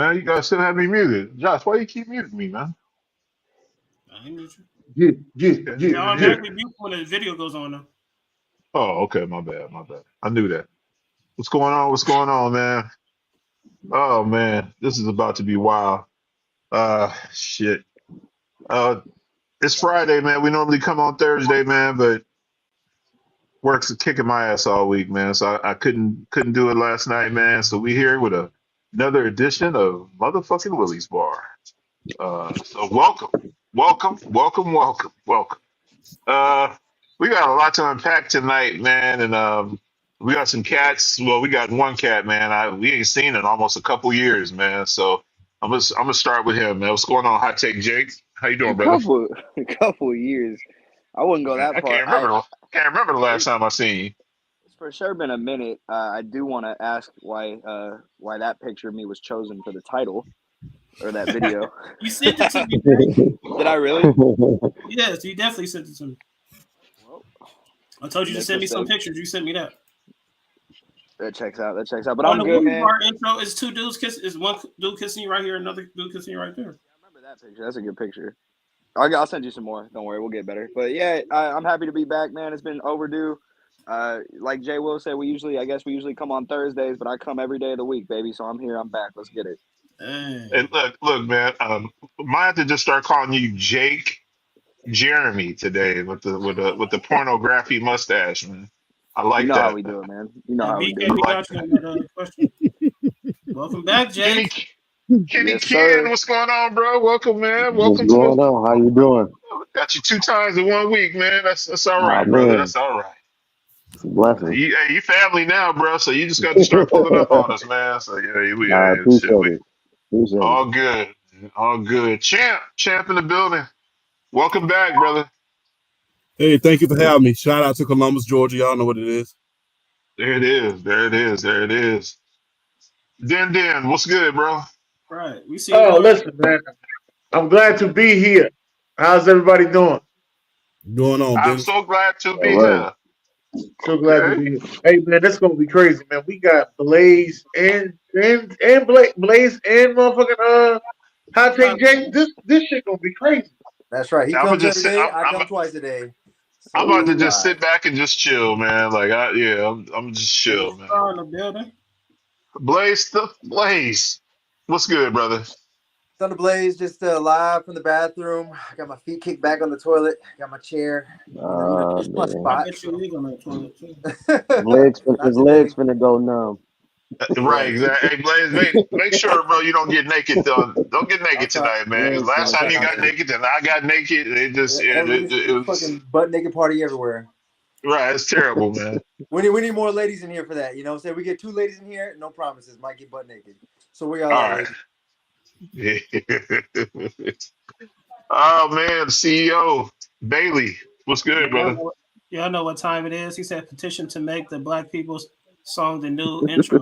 man. You guys still have me muted. Josh, why you keep muting me, man? I ain't mute you. Yeah. It automatically mute when the video goes on though. Oh, okay, my bad, my bad. I knew that. What's going on? What's going on, man? Oh man, this is about to be wild. Shit. Uh, it's Friday, man. We normally come on Thursday, man, but work's kicking my ass all week, man. So I couldn't do it last night, man. So we here with another edition of motherfucking Willie's Bar. So welcome. Uh, we got a lot to unpack tonight, man, and we got some cats. Well, we got one cat, man. We ain't seen in almost a couple years, man. So I'm gonna start with him, man. What's going on, Hot Take Jake? How you A doing, brother? couple, a couple of years. I wouldn't go Man, that I far. can't remember the last It's time I seen you. for sure been a minute. I do want to ask why that picture of me was chosen for the title or that video. You sent it to me. Man. Did I really? Yes, you definitely sent it to me. Well, I told you to make send me some mistake. pictures. You sent me that. That checks out. But On I'm the good, Willy man. Bar intro, is two dudes kissing. Is one dude kissing you right here, another dude kissing you right there. I remember that picture. That's a good picture. I'll send you some more. Don't worry, we'll get better. But yeah, I'm happy to be back, man. It's been overdue. Like Jay Will said, we usually come on Thursdays, but I come every day of the week, baby. So I'm here. I'm back. Let's get it. And look, man. Might have to just start calling you Jake Jeremy today with the pornography mustache, man. I You like know how that. we do it, man. You know And how we BK, do I we it. like got you on that question. Welcome back, Kenny Jake. Kenny Yes, Ken, sir. what's going on, bro? Welcome, man. What's Welcome to going on? How you doing? got you 2 times in 1 week, man. That's all Oh right, brother. man, That's all right. it's a blessing. You family now, bro. So you just got to start pulling up on us, man. So I shit, appreciate we it. Appreciate it. all good, all good. Champ in the building. Welcome back, brother. Hey, thank you for having me. Shout out to Columbus, Georgia. Y'all know what it is. There it is. There it is. There it is. Den, what's good, bro? Right. We see you Oh, on. listen, man. I'm glad to be here. How's everybody doing? What's going on, I'm Dennis? so glad to All be right. here. So glad to Okay. be here. Hey, man, that's gonna be crazy, man. We got Blaze and Blaze and motherfucking Hot Take Jake. This shit gonna be crazy. That's right. He I'm gonna comes just every sit. day. I come twice a day. I'm So about to we just ride. sit back and just chill, man. I'm just Big chill, man. star in the building. Blaze. What's good, brother? Thunder Blaze just live from the bathroom. I got my feet kicked back on the toilet. Got my chair. Just my Man. I spot. bet you is on that toilet too. Not His legs today. finna go numb. Right, Yeah. exactly. Hey, Blaze, make sure, bro, you don't get naked. Don't get I'll naked try. tonight, man. Because last Listen, I'll time try you not got to. naked and I got naked, it It's was fucking butt naked party everywhere. right. It's terrible, man. We need more ladies in here for that. You know what I'm saying? We get 2 ladies in here, no promises. Might get butt naked. So where y'all All at, right. ladies? Oh man, CEO Bailey, what's Yeah, good, brother? y'all know what time it is. He said petition to make the Black People's song the new intro.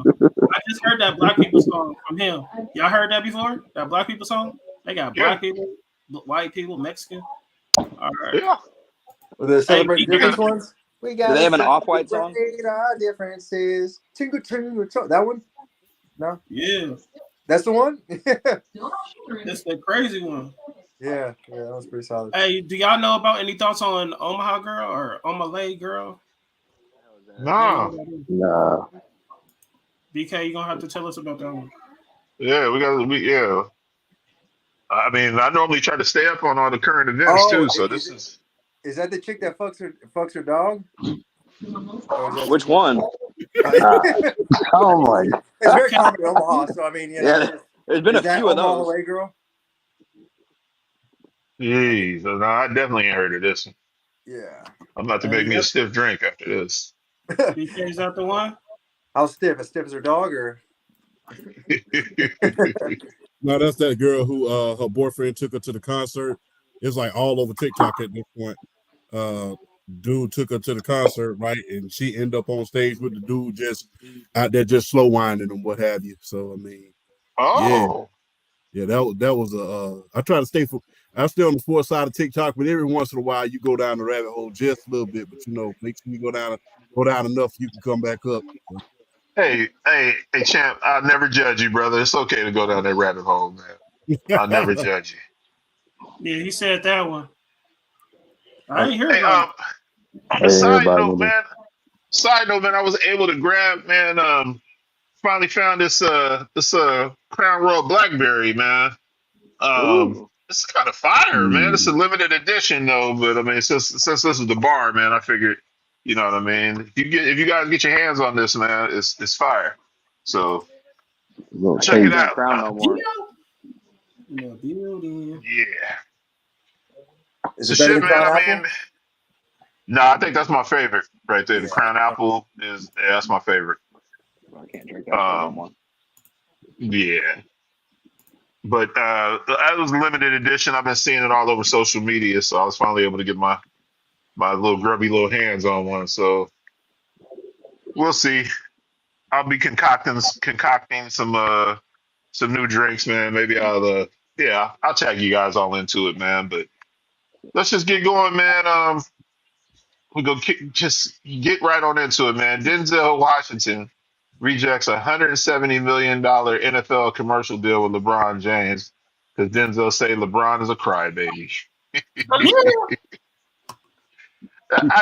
I just heard that Black People song from him. Y'all heard that before? That Black People song? They got Yeah, Black people, white people, Mexican. All right. yeah. With the Hey, celebrate You difference got ones? We Do they gotta have an Off-White song? celebrate our differences. Tingle, tingle, that one? No? yeah, That's the one? that's the crazy one. Yeah, that was pretty solid. Hey, do y'all know about any thoughts on Omaha Girl or Omalay Girl? Y'all know nah. what that is? nah. BK, you gonna have to tell us about that one. Yeah, yeah. I mean, I normally try to stay up on all the current events Oh, too. So this is is that the chick that fucks her dog? Or is that Which one? Uh, oh my. it's very common in Omaha, so I mean, Yeah, there's been is a that few of Omaha those. Away girl? jeez. No, I definitely ain't heard of this. Yeah. I'm about to Hey, make me a stiff drink after this. BK, is that the one? How stiff? As stiff as her dog, or? No, that's that girl who her boyfriend took her to the concert. It's like all over TikTok at this point. Uh, dude took her to the concert, right? And she ended up on stage with the dude just out there just slow winding and what have you. So I mean, yeah, Oh, yeah, that was I try to I stay on the sports side of TikTok, but every once in a while you go down the rabbit hole just a little bit. But make sure you go down enough you can come back up. Hey, champ! I'll never judge you, brother. It's okay to go down that rabbit hole, man. I'll never judge you. Yeah, he said that one. I Uh, ain't hear Hey, about it. on I a didn't hear side about note, it. man. I was able to grab, man. Finally found this Crown Royal Blackberry, man. Ooh. It's kind of fire, man. It's a Mm. limited edition though, but I mean, since this is the bar, man, I figured, you know what I mean. If you guys get your hands on this, man, it's fire. So We're gonna I check can't it taste drink out. Crown no more. In the building. Yeah, Is it's a it better shit, than man. Crown I Apple? mean, no, I think that's my favorite right there. The Yeah. Crown Apple that's my favorite. I can't drink that shit no Um, more. yeah, but that was limited edition. I've been seeing it all over social media, so I was finally able to get my little grubby little hands on one. So we'll see. I'll be concocting some new drinks, man. Maybe I'll tag you guys all into it, man. But let's just get going, man. Just get right on into it, man. Denzel Washington rejects $170 million NFL commercial deal with LeBron James because Denzel say LeBron is a crybaby. You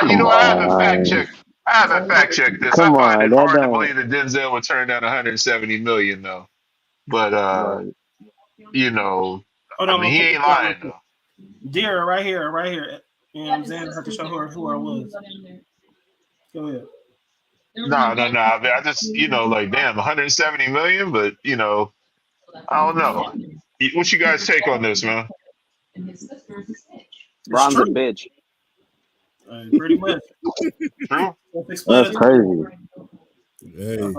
Come know, I haven't fact on, checked. I haven't fact checked this. I come find on. it That hard to don't believe that Denzel would turn down 170 million though. But right. you know, Hold I on, I'm mean, gonna he put the ain't shot real lying quick. though. Deer, right here, right here. You know what I'm saying? I have to show her who I was. Go ahead. No. I just, like, damn, 170 million. But I don't know. What's you guys take on this, man? It's Bron's a true. bitch. Pretty much. True. That's Self-explanatory. crazy. Hey,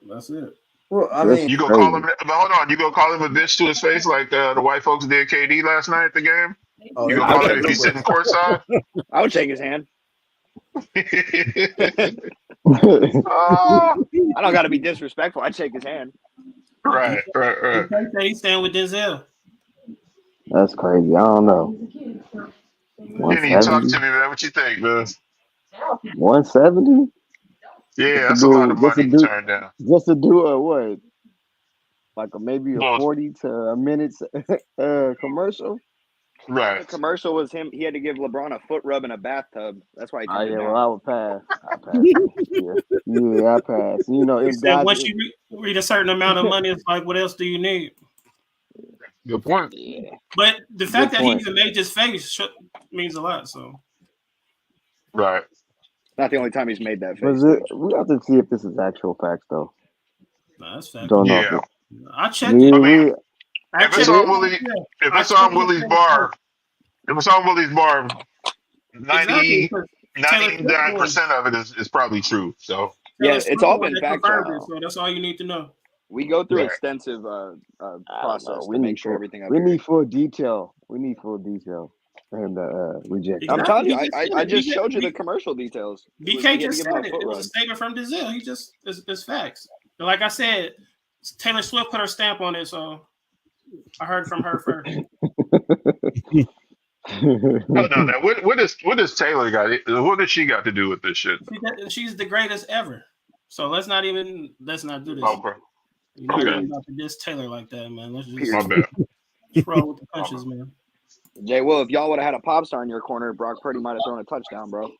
That's it. Well, I That's mean, You gonna call him? crazy. But hold on, you gonna call him a bitch to his face like the white folks did KD last night at the game? oh, You they're gonna I would call going him at shake if real his he's quick. sitting courtside? I would shake his hand. Oh, I don't got to be disrespectful. I'd shake his hand. right. He say he's staying with Denzel. That's crazy. I don't know. Kenny, you talk 170? to me, man. What you think, man? 170? Yeah, Just to that's a lot do of just to money to do turn down. just to do a what? Like maybe a Well, 40 to a minute commercial? The right. commercial was him. He had to give LeBron a foot rub in a bathtub. That's why he Oh turned it yeah, well down. I would pass. I pass that. Yeah. Yeah, I pass. He If said guys once you read a certain amount of money, it's like, what else do you need? Good point. Yeah. But the fact good that he point. even made this face means a lot. So Right. Not the only time he's made that But face too. we have to see if this is actual facts though. that's fact. Don't know if Yeah. it I checked it. I we mean, I if it's checked it it. is? on Willie, if I it's checked on it. Willie's bar, if it's on Willie's bar, Exactly. 90, Because Taylor Swift one. 99% of it is probably true. So, Yeah, Taylor it's Swift all one been that fact checked. confirmed it. So that's all you need to know. We go through right. extensive I don't know. process to make sure everything up here. We need full detail. We need full detail. And reject I'm that. telling Exactly. you, He just said I it. just showed you the commercial details. He BK had to just give him said a it. foot It was rub. a statement from Denzel. He just it's facts. And like I said, Taylor Swift put her stamp on it, so I heard from her first. Oh no, no. What does Taylor got? What does she got to do with this shit? She's the greatest ever. So let's not do this. Okay. You're not Okay. even about to diss Taylor like that, man. Let's just My Period. bad. roll with the My punches, bad. man. Jay, well, if y'all would have had a pop star in your corner, Brock Purdy might have thrown a touchdown, bro.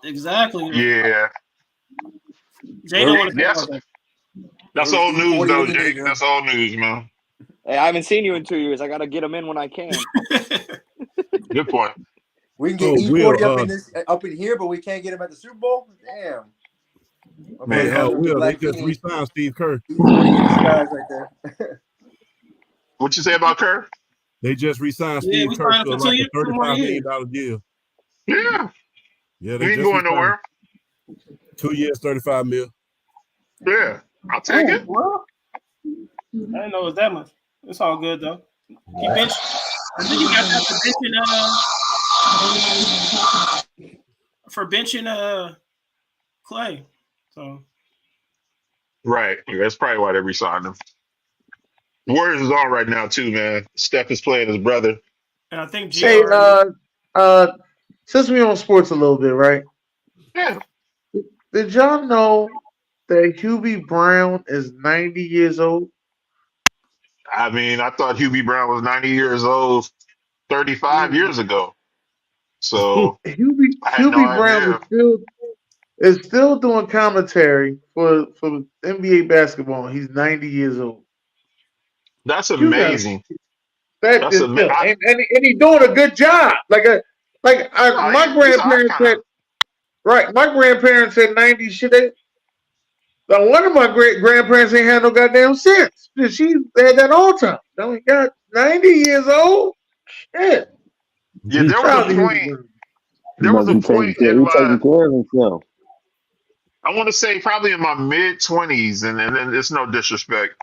Exactly. Yeah. Jay don't want to talk That's about that's It was old news E40 though, any Jake. nigga. That's old news, man. Hey, I haven't seen you in 2 years. I got to get him in when I can. that. Good point. We can oh, get Will, E40 up in here, but we can't get him at the Super Bowl. Damn. Man. Will, they Black just King. re-signed Steve Kerr. E40 in disguise right there. What you say about Kerr? They just re-signed Yeah, Steve we Kerr signed to him for 2 like a years, 2 more $35 years. million deal. Yeah. Yeah, He they ain't just going re-signed nowhere. 2 years, $35 million. Yeah. I'll take it. Well, I didn't know it was that much. It's all good though. He benched. I think he got that for benching Clay. So Right. Yeah, that's probably why they re-signed him. Warriors is on right now too, man. Steph is playing his brother. and I think Hey, GR since we on sports a little bit, right? Yeah. Did y'all know that Hubie Brown is 90 years old? I mean, I thought Hubie Brown was 90 years old 35 years ago. So I had no Hubie Brown idea. is still doing commentary for NBA basketball. He's 90 years old. That's You got amazing. that That's is amazing. still, and he's doing a good job. My He's an grandparents icon. said, right? My grandparents said 90 shit. Now, one of my great grandparents ain't had no goddamn sense. She had that all time. Now he got 90 years old. Shit. Yeah, there was Shout a out to Hubie point. Brown. There was a point in He my, taking care of himself. I want to say probably in my mid 20s, and it's no disrespect,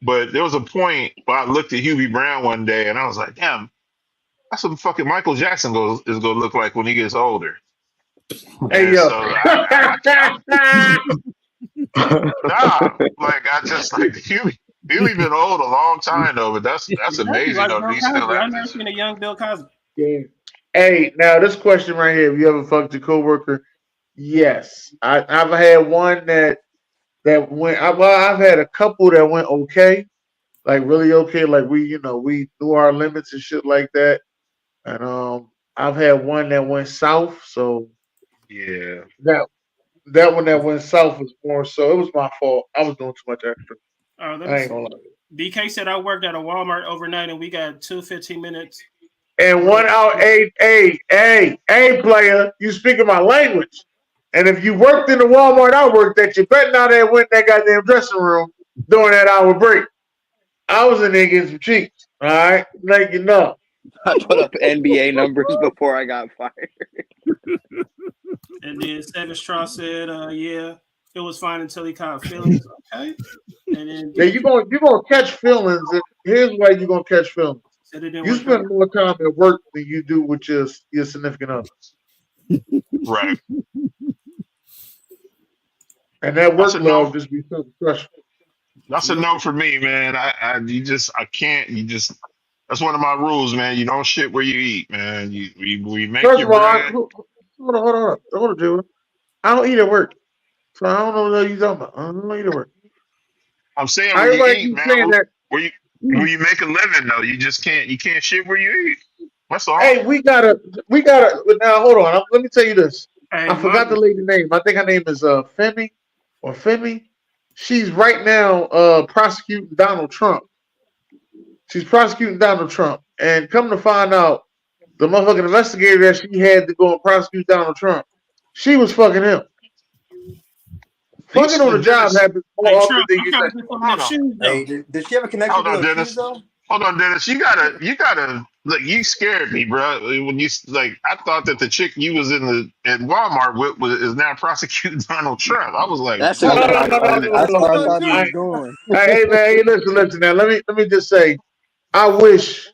but there was a point where I looked at Hubie Brown one day and I was like, damn, that's what fucking Michael Jackson is gonna look like when he gets older. Hey And yo. so like I just like Huey been old a long time though, but that's Exactly amazing like though. Bill He's still Cosby. I've at never this. seen a young Bill Cosby. Yeah. Hey, now this question right here: have you ever fucked your coworker? Yes, I've had one that went. I've had a couple that went okay, like really okay. Like we knew our limits and shit like that. And I've had one that went south. So Yeah. that one that went south was more so. It was my fault. I was doing too much extra. Let I me ain't gonna lie. see. BK said I worked at a Walmart overnight and we got 2 15 minutes. And one out, hey, player, you speaking my language. And if you worked in the Walmart I worked at, you better not have went in that goddamn dressing room during that hour break. I was in there getting some cheeks. All right, like you know. I put up NBA numbers before I got fired. And then Seven Straw said, yeah, it was fine until he caught feelings. Okay. And then Yeah, you're gonna catch feelings. And here's why you're gonna catch feelings. said it didn't You work out. spend more time at work than you do with your significant other. Right. And that That's work a no. love just be so stressful. That's a no for me, man. I can't. That's one of my rules, man. You don't shit where you eat, man. You make First your of all, bread. hold on, Jalen. I don't eat at work. So I don't know what you're talking about. I don't eat at work. I'm saying where you Everybody eat, keeps man. saying that. Where you make a living though. You just can't. You can't shit where you eat. That's all. Hey, we gotta. Now hold on. Let me tell you this. Hey, I forgot the lady's name. I think her name is Femi. She's right now prosecuting Donald Trump. She's prosecuting Donald Trump, and come to find out, the motherfucking investigator that she had to go and prosecute Donald Trump, she was fucking him. Fucking on the job Dennis, happens more hey, often Trump, than I'm you trying think. to get some of hold them on. shoes, though. Hey, does she have a connection Hold to on, those shoes Dennis. though? Hold on, Dennis. You gotta. Look, you scared me, bro. When you like, I thought that the chick you was at Walmart with is now prosecuting Donald Trump. I was like, That's No, hold no, exactly no, on, no, wait a no, minute. no, That's no, where I no. thought he was going. Hey, man, hey, listen. Now, let me just say, I wish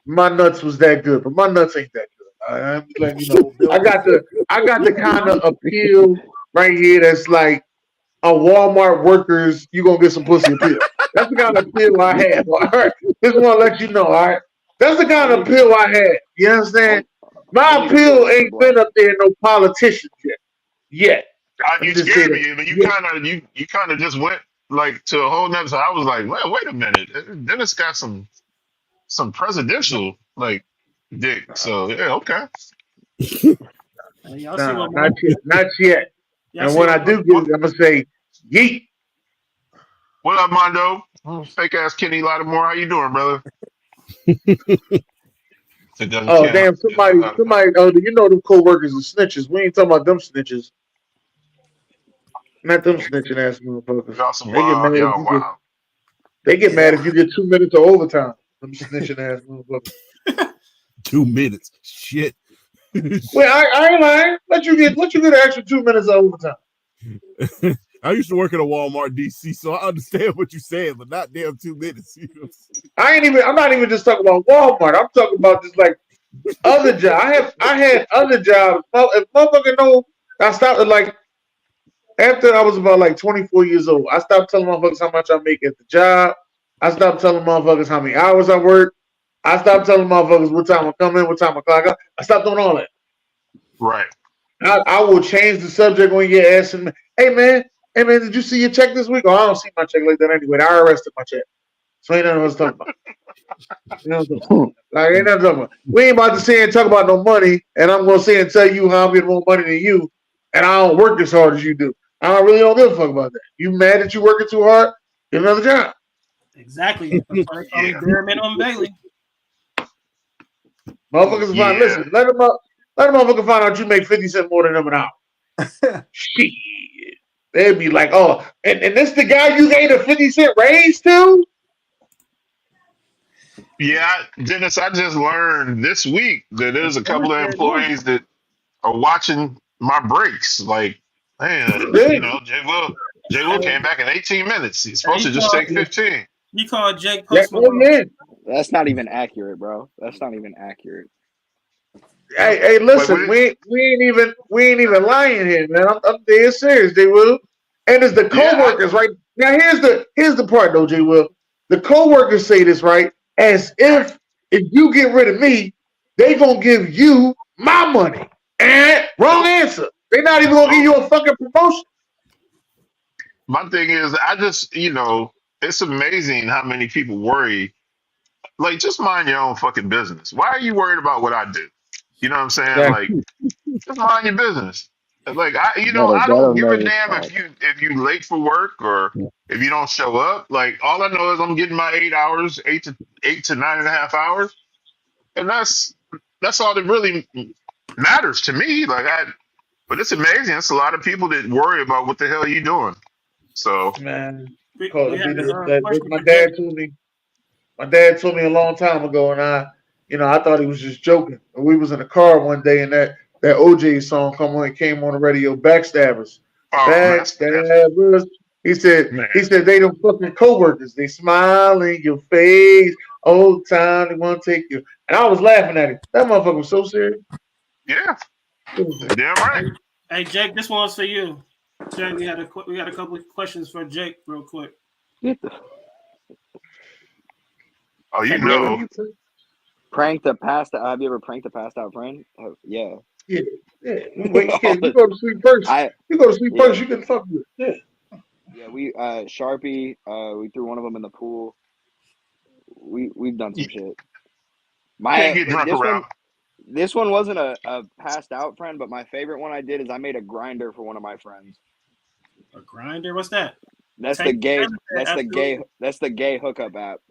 my nuts was that good, but my nuts ain't that good. I'm just letting you know. I got the kind of appeal right here that's like a Walmart workers, you gonna get some pussy appeal. That's the kind of appeal I have. All right. Just wanna let you know, all right. That's the kind of only appeal I had. You understand? My only the good appeal ones are ain't been black. up there no politicians yet. Yet. Let me You just say scared that. me, but Yet. you kind of just went like to a whole nother. So I was like, wait a minute. Dennis got some presidential like dick. So yeah, okay. Hey, y'all see Nah, what not Mondo? yet. Not yet. Y'all And see when I what do Mondo? get it, I'm gonna say, yeet. What up, Mondo? Fake ass Kenny Lattimore. How you doing, brother? It doesn't Oh count. damn, somebody, oh, you know them co-workers are snitches. We ain't talking about them snitches. Not them snitching ass motherfuckers. Y'all some They get mad wild. if Y'all you get wild. They get mad Yeah. if you get 2 minutes of overtime. Them snitching ass motherfuckers. 2 minutes. Shit. Well, I ain't lying. Let you get an extra 2 minutes of overtime. I used to work at a Walmart DC, so I understand what you're saying, but not damn 2 minutes. I'm not even just talking about Walmart. I'm talking about just like other jobs. I had other jobs. If motherfucker know, I stopped at like after I was about like 24 years old. I stopped telling motherfuckers how much I make at the job. I stopped telling motherfuckers how many hours I work. I stopped telling motherfuckers what time I come in, what time I clock out. I stopped doing all that. Right. I will change the subject when you're asking me, hey man, Hey man, did you see your check this week? Oh, I don't see my check like that anyway. The IRS took my check. So ain't nothing else to talk about. You know what I'm saying? Like, ain't nothing to talk about. We ain't about to sit and talk about no money, and I'm gonna sit and tell you how I'm getting more money than you, and I don't work as hard as you do. I really don't give a fuck about that. You mad that you working too hard? Get another job. Exactly. That's why they call me bare minimum Bailey. Motherfuckers Yeah. find. Listen, let a motherfucker find out you make 50 cents more than them an hour. Shit. They'd be like, oh, and this the guy you gave a 50-cent raise to? Yeah, Dennis, I just learned this week that there's a couple of employees that are watching my breaks. Like, man, Jay Will came back in 18 minutes. He's supposed to just take 15. You call Jake Yeah, Post Malone. yeah. That's not even accurate, bro. That's not even accurate. Hey, listen, we ain't even lying here, man. I'm dead serious, J. Will. And it's the co-workers, right? Now here's the part though, J. Will. The co-workers say this, right? As if you get rid of me, they gonna give you my money. And wrong answer. They're not even gonna give you a fucking promotion. My thing is, I just, it's amazing how many people worry. Like, just mind your own fucking business. Why are you worried about what I do? You know what I'm saying? Yeah. Like, just mind your business. Like, I That'll don't give a never damn stop. if you late for work or if you don't show up. Like, all I know is I'm getting my 8 hours, 8 to 9.5 hours, and that's all that really matters to me. But it's amazing. It's a lot of people that worry about what the hell you doing. So, Man, We cause have my question for dad Jake. told me. My dad told me a long time ago, and I thought he was just joking. We was in the car one day, and that OJ song came on the radio. Backstabbers, oh man, that's backstabbers. He said man, they them fucking coworkers. They smile in your face. Old time they want to take you. And I was laughing at him. That motherfucker was so serious. yeah, damn right. Hey Jake, this one's for you. Jake, we got a couple of questions for Jake, real quick. Oh, Have you ever pranked a passed out? Have you ever pranked a passed out friend? Yeah. Yeah. Wait, you go to sleep first. You go to sleep first. You can fuck with it. Yeah, we Sharpie. We threw one of them in the pool. We've done some shit. Can't get drunk around. This one wasn't a passed out friend, but my favorite one I did is I made a grinder for one of my friends. A grinder? What's that? That's the gay hookup app.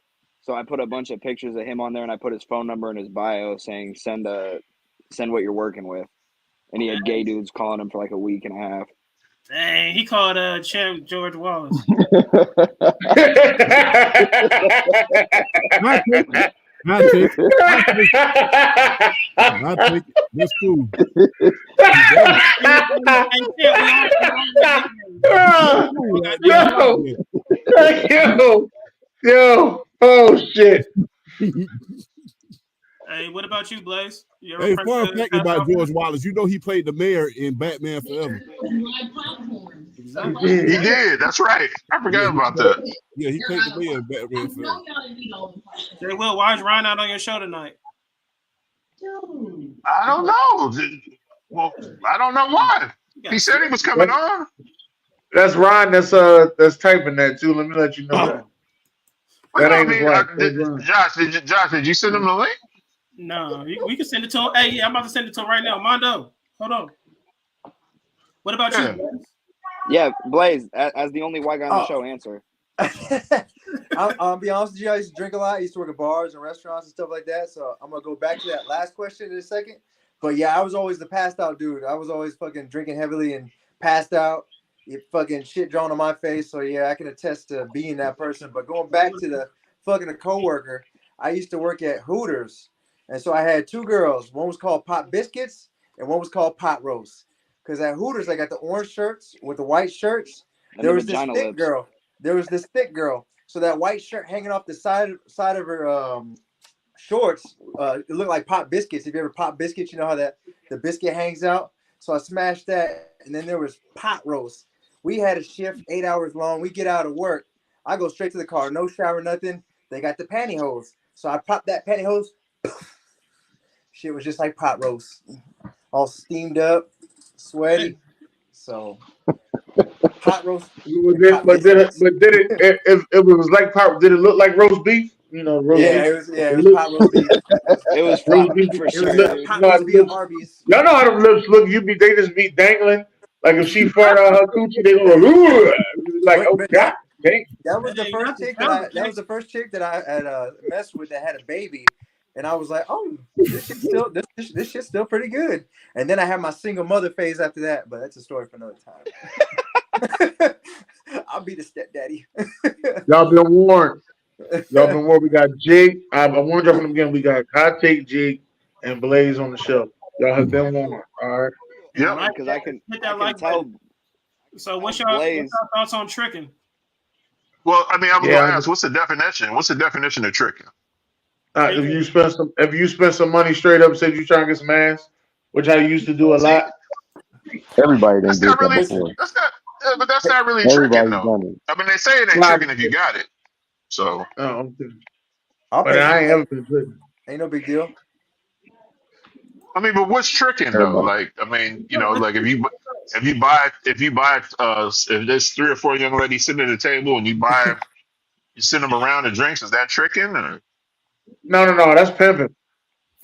So I put a bunch of pictures of him on there, and I put his phone number in his bio saying send what you're working with, and he had gay dudes calling him for like a week and a half. Dang, he called Champ George Wallace. I take it. That's cool. Yo, oh shit. Hey, what about you, Blaze? Hey, fun fact about George Wallace, he played the mayor in Batman Forever. Exactly. He did. That's right. I forgot about that. Yeah, he played the mayor in Batman Forever. Jay Will, why is Ryan not on your show tonight? I don't know. Well, I don't know why. He said he was coming on. That's Ryan. That's typing that too. Let me let you know that. That ain't his wife. Josh, did you send him the link? No, we can send it to him. Hey, yeah, I'm about to send it to him right now. Mondo, hold on. What about you, Blaze? Yeah, Blaze, as the only white guy on the show, answer. I'll be honest with you. I used to drink a lot. I used to work at bars and restaurants and stuff like that. So I'm gonna go back to that last question in a second. But yeah, I was always the passed out dude. I was always fucking drinking heavily and passed out. You fucking shit drawn on my face. So yeah, I can attest to being that person. But going back to the fucking coworker, I used to work at Hooters, and so I had two girls. One was called Pot Biscuits, and one was called Pot Roast. Because at Hooters, I got the orange shirts with the white shirts. There was this thick girl. So that white shirt hanging off the side of her shorts, it looked like Pot Biscuits. If you ever Pot Biscuits, you know how the biscuit hangs out. So I smashed that, and then there was Pot Roast. We had a shift 8 hours long. We get out of work. I go straight to the car, no shower, nothing. They got the pantyhose. So I popped that pantyhose. Shit was just like Pot Roast. All steamed up, sweaty. So hot roast. But did it if it was like pop? Did it look like roast beef? You know, roast Yeah, beef. it was pot roast beef. It was Roast fire beef. for It was sure, Look, dude. hot roast beef Arby's. y'all know how them lips look. They just be dangling. Like if she fart out her coochie, they go ooh. Like oh But god, dang. that was the Hey, first not the chick camera, that was the first chick that I had messed with that had a baby, and I was like, oh, this shit's still pretty good. And then I had my single mother phase after that, but that's a story for another time. I'll be the stepdaddy. Y'all been warned. Y'all been warned. We got Jake. I warned y'all from the beginning. We got Hot Take Jake and Blaze on the show. Y'all have been warned. All right. Yep. Like Because that. I can Hit that like tell. button. So what's Blaze. your thoughts on tricking? Well, I mean, I was Yeah. gonna ask, what's the definition? What's the definition of tricking? If you spend some money straight up, said you trying to get some ass, which I used to do a See, lot. Everybody done that's did not that really. before. That's not. But that's not really tricking, Everybody's though. done it. I mean, they say it ain't Well, tricking if you got it. So, oh, I'll but pay I for ain't that. ever been good. Ain't no big deal. I mean, but what's tricking though? Everybody. Like, I mean, like if there's 3 or 4 young ladies sitting at the table and you send them around to drinks, is that tricking? Or? No, that's pimping.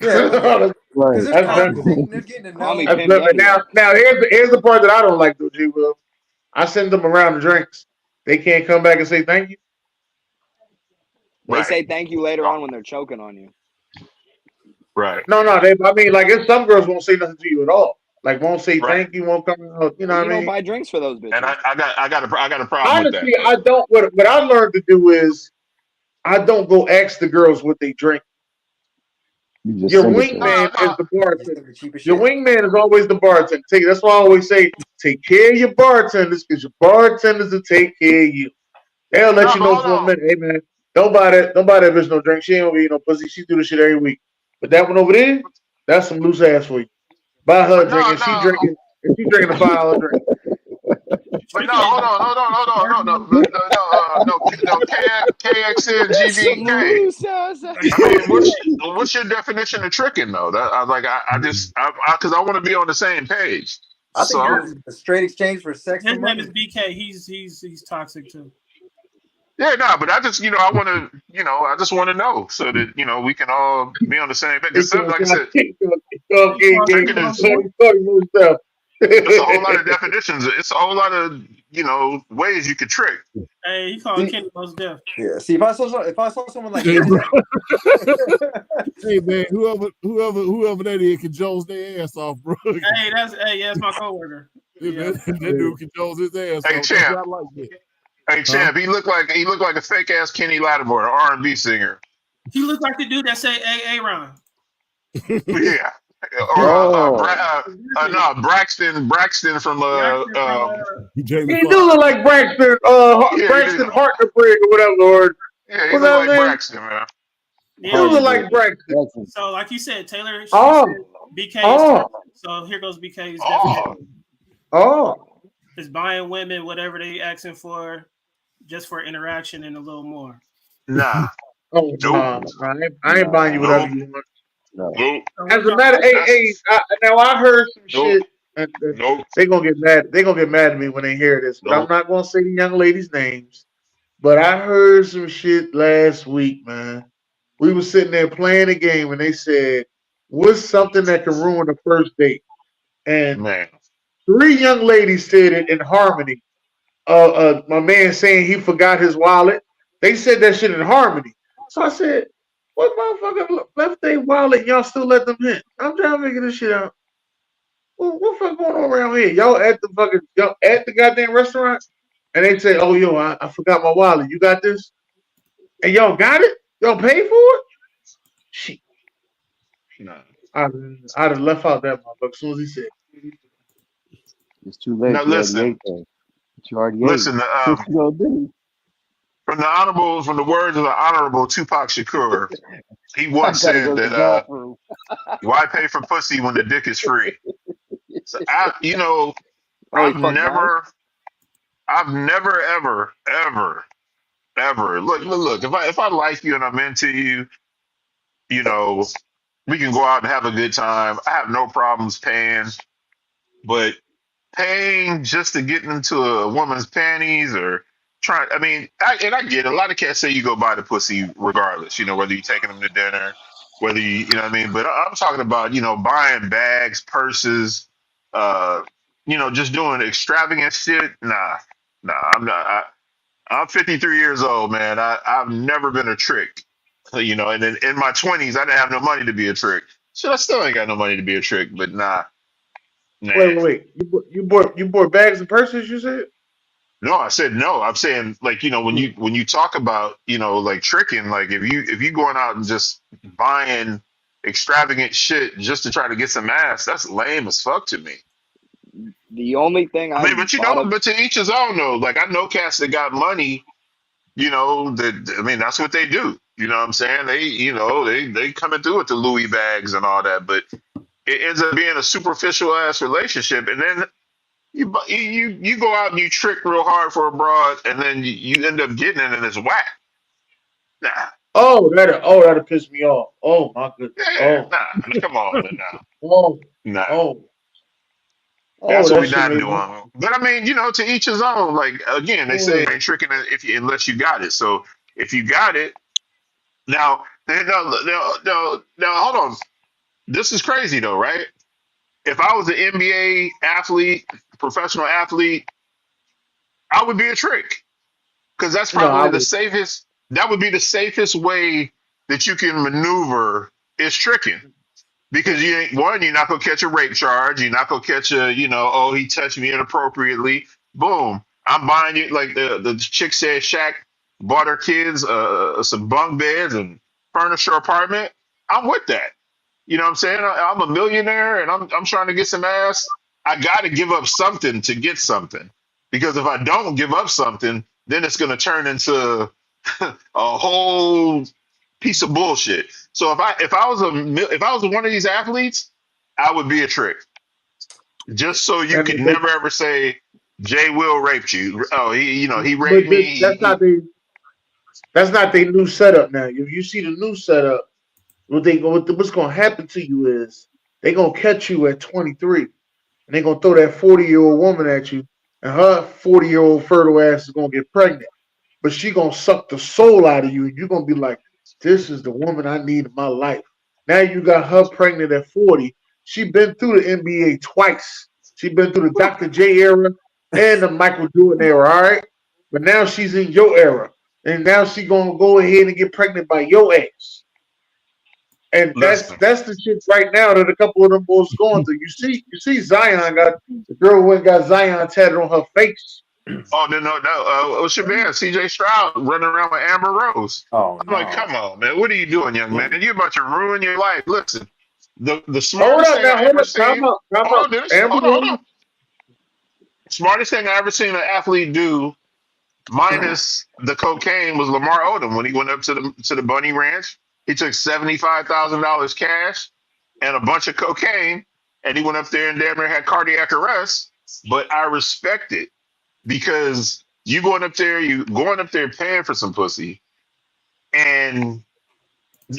Yeah, that's, Right. because they're that's pimping. conversating, they're getting to Call me know. That's Pimp pimping. Daddy. Now here's the part that I don't like though, G. Will. I send them around the drinks. They can't come back and say thank you. They Right. say thank you later Oh, on when they're choking on you. right. No. I mean, like, it's some girls won't say nothing to you at all. Like, won't say Right. thank you, won't come out. You know Well, what you I don't mean? buy drinks for those And bitches. I got a problem with that Honestly, though. I don't. What I learned to do is I don't go ask the girls what they drink. You just Your send it to them. wingman is No, the It's bartender. the cheapest Your shit. wingman is always the bartender. That's why I always say take care of your bartenders because your bartenders will take care of you. They'll let no, you but know hold for a on. minute, hey man, don't buy that bitch no drink. She ain't gonna eat no pussy. She do this shit every week. But that one over there, that's some loose ass for you. Buy her But a drink no, and she no. drinking a $5 drink. But no, Tricking is hold on, no, KXN Some GBK. loose ass. I mean, what's your definition of tricking though? That I just because I want to be on the same page. I That's think all. it's a straight exchange for sex his and name is money. BK. He's toxic too. Yeah, no, but I just I want to I just want to know so that we can all be on the same page. He Because gonna like I said, tricking is stuff. it's a whole lot of definitions. It's a whole lot of ways you could trick. Hey, he called See, Kenny most deaf. yeah. See, if I saw someone like Hey, Kenny, bro. Hey man, whoever that is controls their ass off, bro. Hey, that's my coworker. Yeah. that dude controls his ass Hey off. That's champ, not like that. hey Huh? champ, he looked like a fake ass Kenny Lattimore, an R&B singer. He looked like the dude that say A Ron. Yeah, or Oh, no, Braxton from Braxton from Jamie He Foxx. do look like Braxton, yeah, he did. Braxton Hartnebrig or whatever. Or Yeah, he what's looked that like name? Braxton, man. He yeah. do look Hardenberg. like Braxton. That's So like you said, Taylor, she Oh, said BK is oh, toxic. So here goes BK's Oh, definition. oh. Is buying women whatever they asking for just for interaction and a little more. nah, Oh nope, no, I ain't buying you whatever nope, you want. no. nope. So As what a y'all matter, That's now I heard some nope, shit. nope, They gonna get mad. They gonna get mad at me when they hear this. But I'm nope. not gonna say the young ladies' names. But I heard some shit last week, man. We were sitting there playing a game, and they said, "What's something that can ruin a first date?" And Man, 3 young ladies said it in harmony. My man saying he forgot his wallet. They said that shit in harmony. So I said, "What motherfucker left their wallet? Y'all still let them in?" I'm trying to figure this shit out. Well, what the fuck going on around here? Y'all at the goddamn restaurant, and they say, "Oh, yo, I forgot my wallet. You got this?" And y'all got it? Y'all paid for it? Shit, nah. I'd have left out that motherfucker as soon as he said, It's too late. Now You already listen, ate that. You already ate. listen. What you gonna do? From the words of the honorable Tupac Shakur, he I once gotta said go to the that bathroom. why pay for pussy when the dick is free? So Oh, he I've fucked guys. never, ever. Look. If I like you and I'm into you, you know, we can go out and have a good time. I have no problems paying, but paying just to get into a woman's panties or trying. I mean, I get it. A lot of cats say you go buy the pussy regardless. You know, whether you're taking them to dinner, whether you know what I mean. But I'm talking about buying bags, purses, uh, just doing extravagant shit. Nah, I'm not. I'm 53 years old, man. I've never been a trick. And in my 20s, I didn't have no money to be a trick. Shit, I still ain't got no money to be a trick. But nah. Wait. You bought bags and purses? You said? No, I said no. I'm saying like when you talk about like tricking, like if you going out and just buying extravagant shit just to try to get some ass, that's lame as fuck to me. The only thing I I mean, but bought a but to each his own though. Like I know cats that got money, that I mean that's what they do. You know what I'm saying? They coming through with the Louis bags and all that, but it ends up being a superficial ass relationship, and then you go out and you trick real hard for a broad, and then you end up getting it, and it's whack. Nah, That'll piss me off. Oh my goodness. yeah, nah. Come on, Oh, nah. oh, That's what that we're shit not made me. doing. But I mean, to each his own. Like again, they say Oh, ain't tricking it unless you got it. So if you got it, now, now, hold on. This is crazy though, right? If I was an NBA athlete, professional athlete, I would be a trick. Because that's no, I probably the would. safest. That would be the safest way that you can maneuver is tricking. Because you ain't one, you're not gonna catch a rape charge. You're not gonna catch oh, he touched me inappropriately. Boom, I'm buying you like the chick said. Shaq bought her kids some bunk beds and furnished her apartment. I'm with that. You know what I'm saying? I'm a millionaire and I'm trying to get some ass. I got to give up something to get something. Because if I don't give up something, then it's going to turn into a whole piece of bullshit. So if I was one of these athletes, I would be a trick. Just so you I could mean, never ever say Jay Will raped you. Oh, he raped but me. that's not their new setup now. If you see the new setup, what's gonna happen to you is they gonna catch you at 23, and they gonna throw that 40-year-old woman at you, and her 40-year-old fertile ass is gonna get pregnant. But she gonna suck the soul out of you, and you're gonna be like, "This is the woman I need in my life." Now you got her pregnant at 40. She been through the NBA twice. She been through the Dr. J era and the Michael Jordan era. All right, but now she's in your era, and now she gonna go ahead and get pregnant by your ass. And that's Listen. that's the shit right now that a couple of them boys are going through. You see, Zion got the girl went and got Zion tatted on her face. Oh no! What's your man? C.J. Stroud running around with Amber Rose. Oh I'm like, no. come on, man. What are you doing, young man? You're about to ruin your life. Listen, the Hold smartest up thing now, I hold ever up, time seen. out, time Hold out. on, Dennis. Amber Hold Rose. on. Smartest thing I ever seen an athlete do, minus the cocaine, was Lamar Odom when he went up to the Bunny Ranch. He took $75,000 cash and a bunch of cocaine, and he went up there and damn near had cardiac arrest. But I respect it because you going up there paying for some pussy, and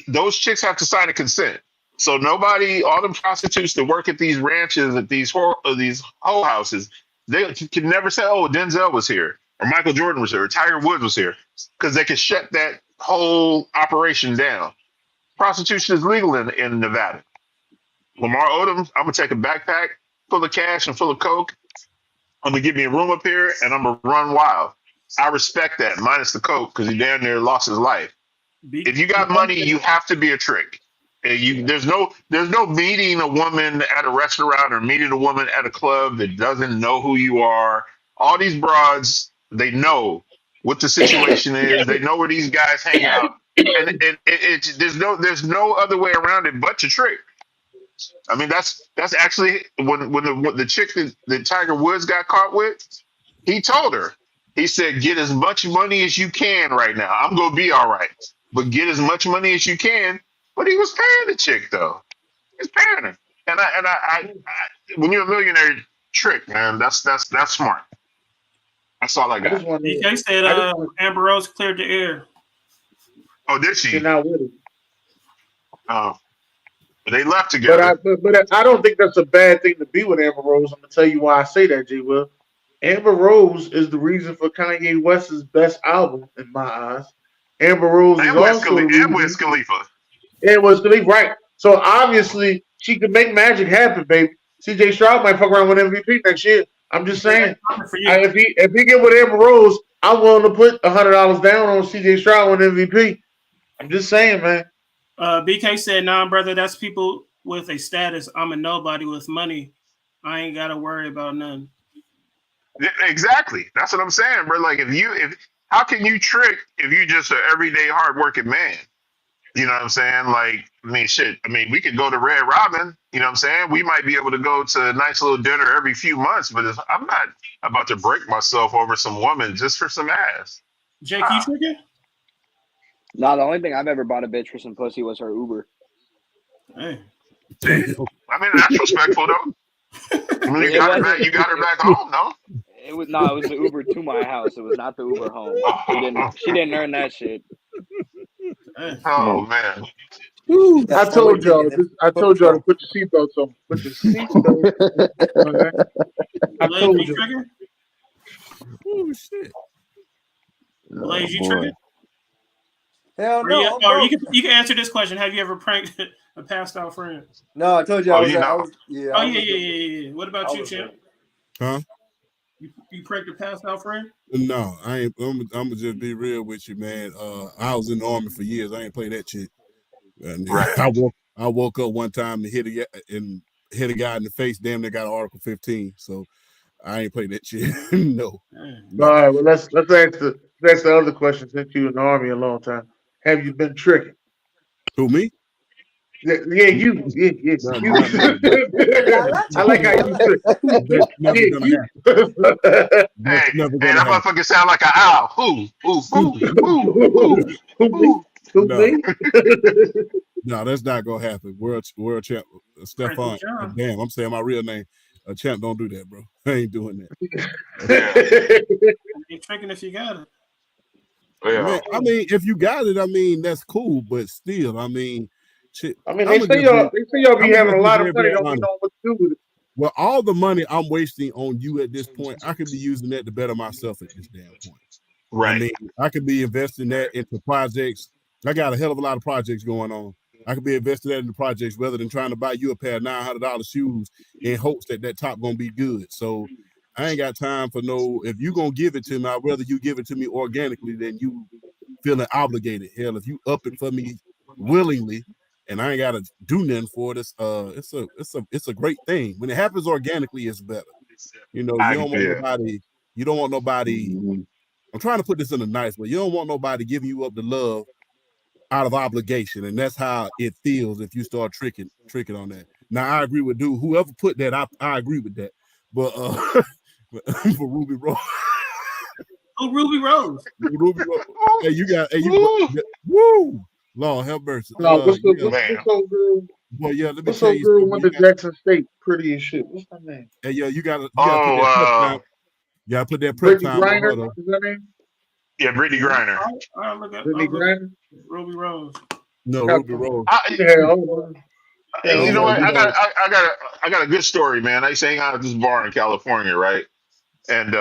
those chicks have to sign a consent. So nobody, all them prostitutes that work at these ranches, at these whole houses, they can never say, "Oh, Denzel was here, or Michael Jordan was here, or Tiger Woods was here," because they can shut that whole operation down. Prostitution is legal in Nevada. Lamar Odom, I'm gonna take a backpack full of cash and full of coke. I'm gonna give me a room up here, and I'm gonna run wild. I respect that, minus the coke, because he damn near lost his life. Be, If you got money, you have to be a trick. There's no meeting a woman at a restaurant or meeting a woman at a club that doesn't know who you are. All these broads, they know what the situation is. They know where these guys hang out, and there's no other way around it but to trick. I mean, that's actually when the chick that Tiger Woods got caught with, he told her, he said, get as much money as you can right now. I'm gonna be all right, but get as much money as you can. But he was paying the chick though. He's paying her, when you're a millionaire, trick man. That's smart. That's all I I just got. want to. DK said I just want Amber Rose cleared the air. Oh, did to she? not with it. Oh, But they left But I together. but I don't think that's a bad thing to be with Amber Rose. I'm gonna tell you why I say that, G. Will. Amber Rose is the reason for Kanye West's best album in my eyes. Amber Rose is also the And Wiz reason. Khalifa. It was Khalif, right? So obviously she could make magic happen, baby. CJ Stroud might fuck around with MVP next year. I'm just Okay, saying. that's coming for you. If he get with Amber Rose, I'm willing to put $100 down on CJ Stroud with MVP. I'm just saying, man. BK said, "Nah, brother, that's people with a status. I'm a nobody with money. I ain't gotta worry about nothing." Yeah, exactly. That's what I'm saying, bro. Like if how can you trick if you just an everyday hardworking man? You know what I'm saying? Like, I mean, shit. I mean, we could go to Red Robin. You know what I'm saying? We might be able to go to a nice little dinner every few months, but I'm not about to break myself over some woman just for some ass. Jake, you tricking? Nah, the only thing I've ever bought a bitch for some pussy was her Uber. Hey, Damn. I mean, that's respectful though. I mean, It wasn't. you got her back home, no? It was it was the Uber to my house. It was not the Uber home. She didn't earn that shit. hey. Oh man. Woo, I that's four-way told y'all. ticket. That's I foot told y'all to patrol. put your seatbelts on. Put your seatbelts on. Okay? I Blaze, told you you. tricking? Oh shit. Blaze, you boy. tricking? Hell Or no, I'm you broke. can answer this question. Have you ever pranked a passed out friend? No, I told you Oh, I was. you I know. was. Yeah. Oh I yeah, was. yeah. What about I you, was. champ? Huh? You pranked a passed out friend? No, I ain't. I'm gonna just be real with you, man. I was in the army for years. I ain't play that shit. And Right. I woke up one time and hit a guy in the face. Damn, they got Article 15. So I ain't play that shit. No, All no. right. Well, let's ask the other question. Since you in the army a long time, have you been tricking? Who me? Yeah, you. Yeah, you. Not me. I like how you trick. That's never Yeah, gonna you. happen. That's Hey, never hey, gonna that happen. motherfucker sound like an owl. Who, Who who. me? Who No, me? no, that's not gonna happen. World champ, Pranked Stefan. John. Damn, I'm saying my real name. Champ, don't do that, bro. I ain't doing that. Yeah, You tricking if you got it. yeah. Man, I mean, if you got it, I mean, that's cool. But still, I mean, shit, I mean, I'm gonna just be, they say y'all I'm be gonna having a just be lot of very, money. very Don't be honest. knowing what to do with it. Well, all the money I'm wasting on you at this point, I could be using that to better myself at this damn point. I Right. mean, I could be investing that into projects. I got a hell of a lot of projects going on. I could be investing that into projects rather than trying to buy you a pair of $900 shoes in hopes that that top gonna be good. So I ain't got time for no. If you gonna give it to me, I'd rather you give it to me organically than you feeling obligated. Hell, if you up it for me willingly, and I ain't gotta do nothing for it, it's a great thing. When it happens organically, it's better. You know, Yeah. you don't want nobody. Mhm. I'm trying to put this in a nice way. You don't want nobody giving you up the love out of obligation, and that's how it feels if you start tricking on that. Now I agree with dude. Whoever put that, I agree with that. But for Ruby Rose, Oh, Ruby Rose. Ruby Rose, hey, Woo. woo, Lord have mercy. No, Yeah, Man. what's old girl? boy, yeah. Let me What's tell old you girl something. went to Jackson State? Pretty as shit. What's her name? Hey, yeah, you gotta put that prep Oh, time. You gotta put that prep Brittany time on her Griner though. is her name? yeah, Brittany Griner. I'll look at Brittany Griner. Ruby Rose. No, Got Ruby some. Rose. She had all. Yeah, No, You all know that. what? Ruby Rose. I got a good story, man. I used to hang out at this bar in California, right? And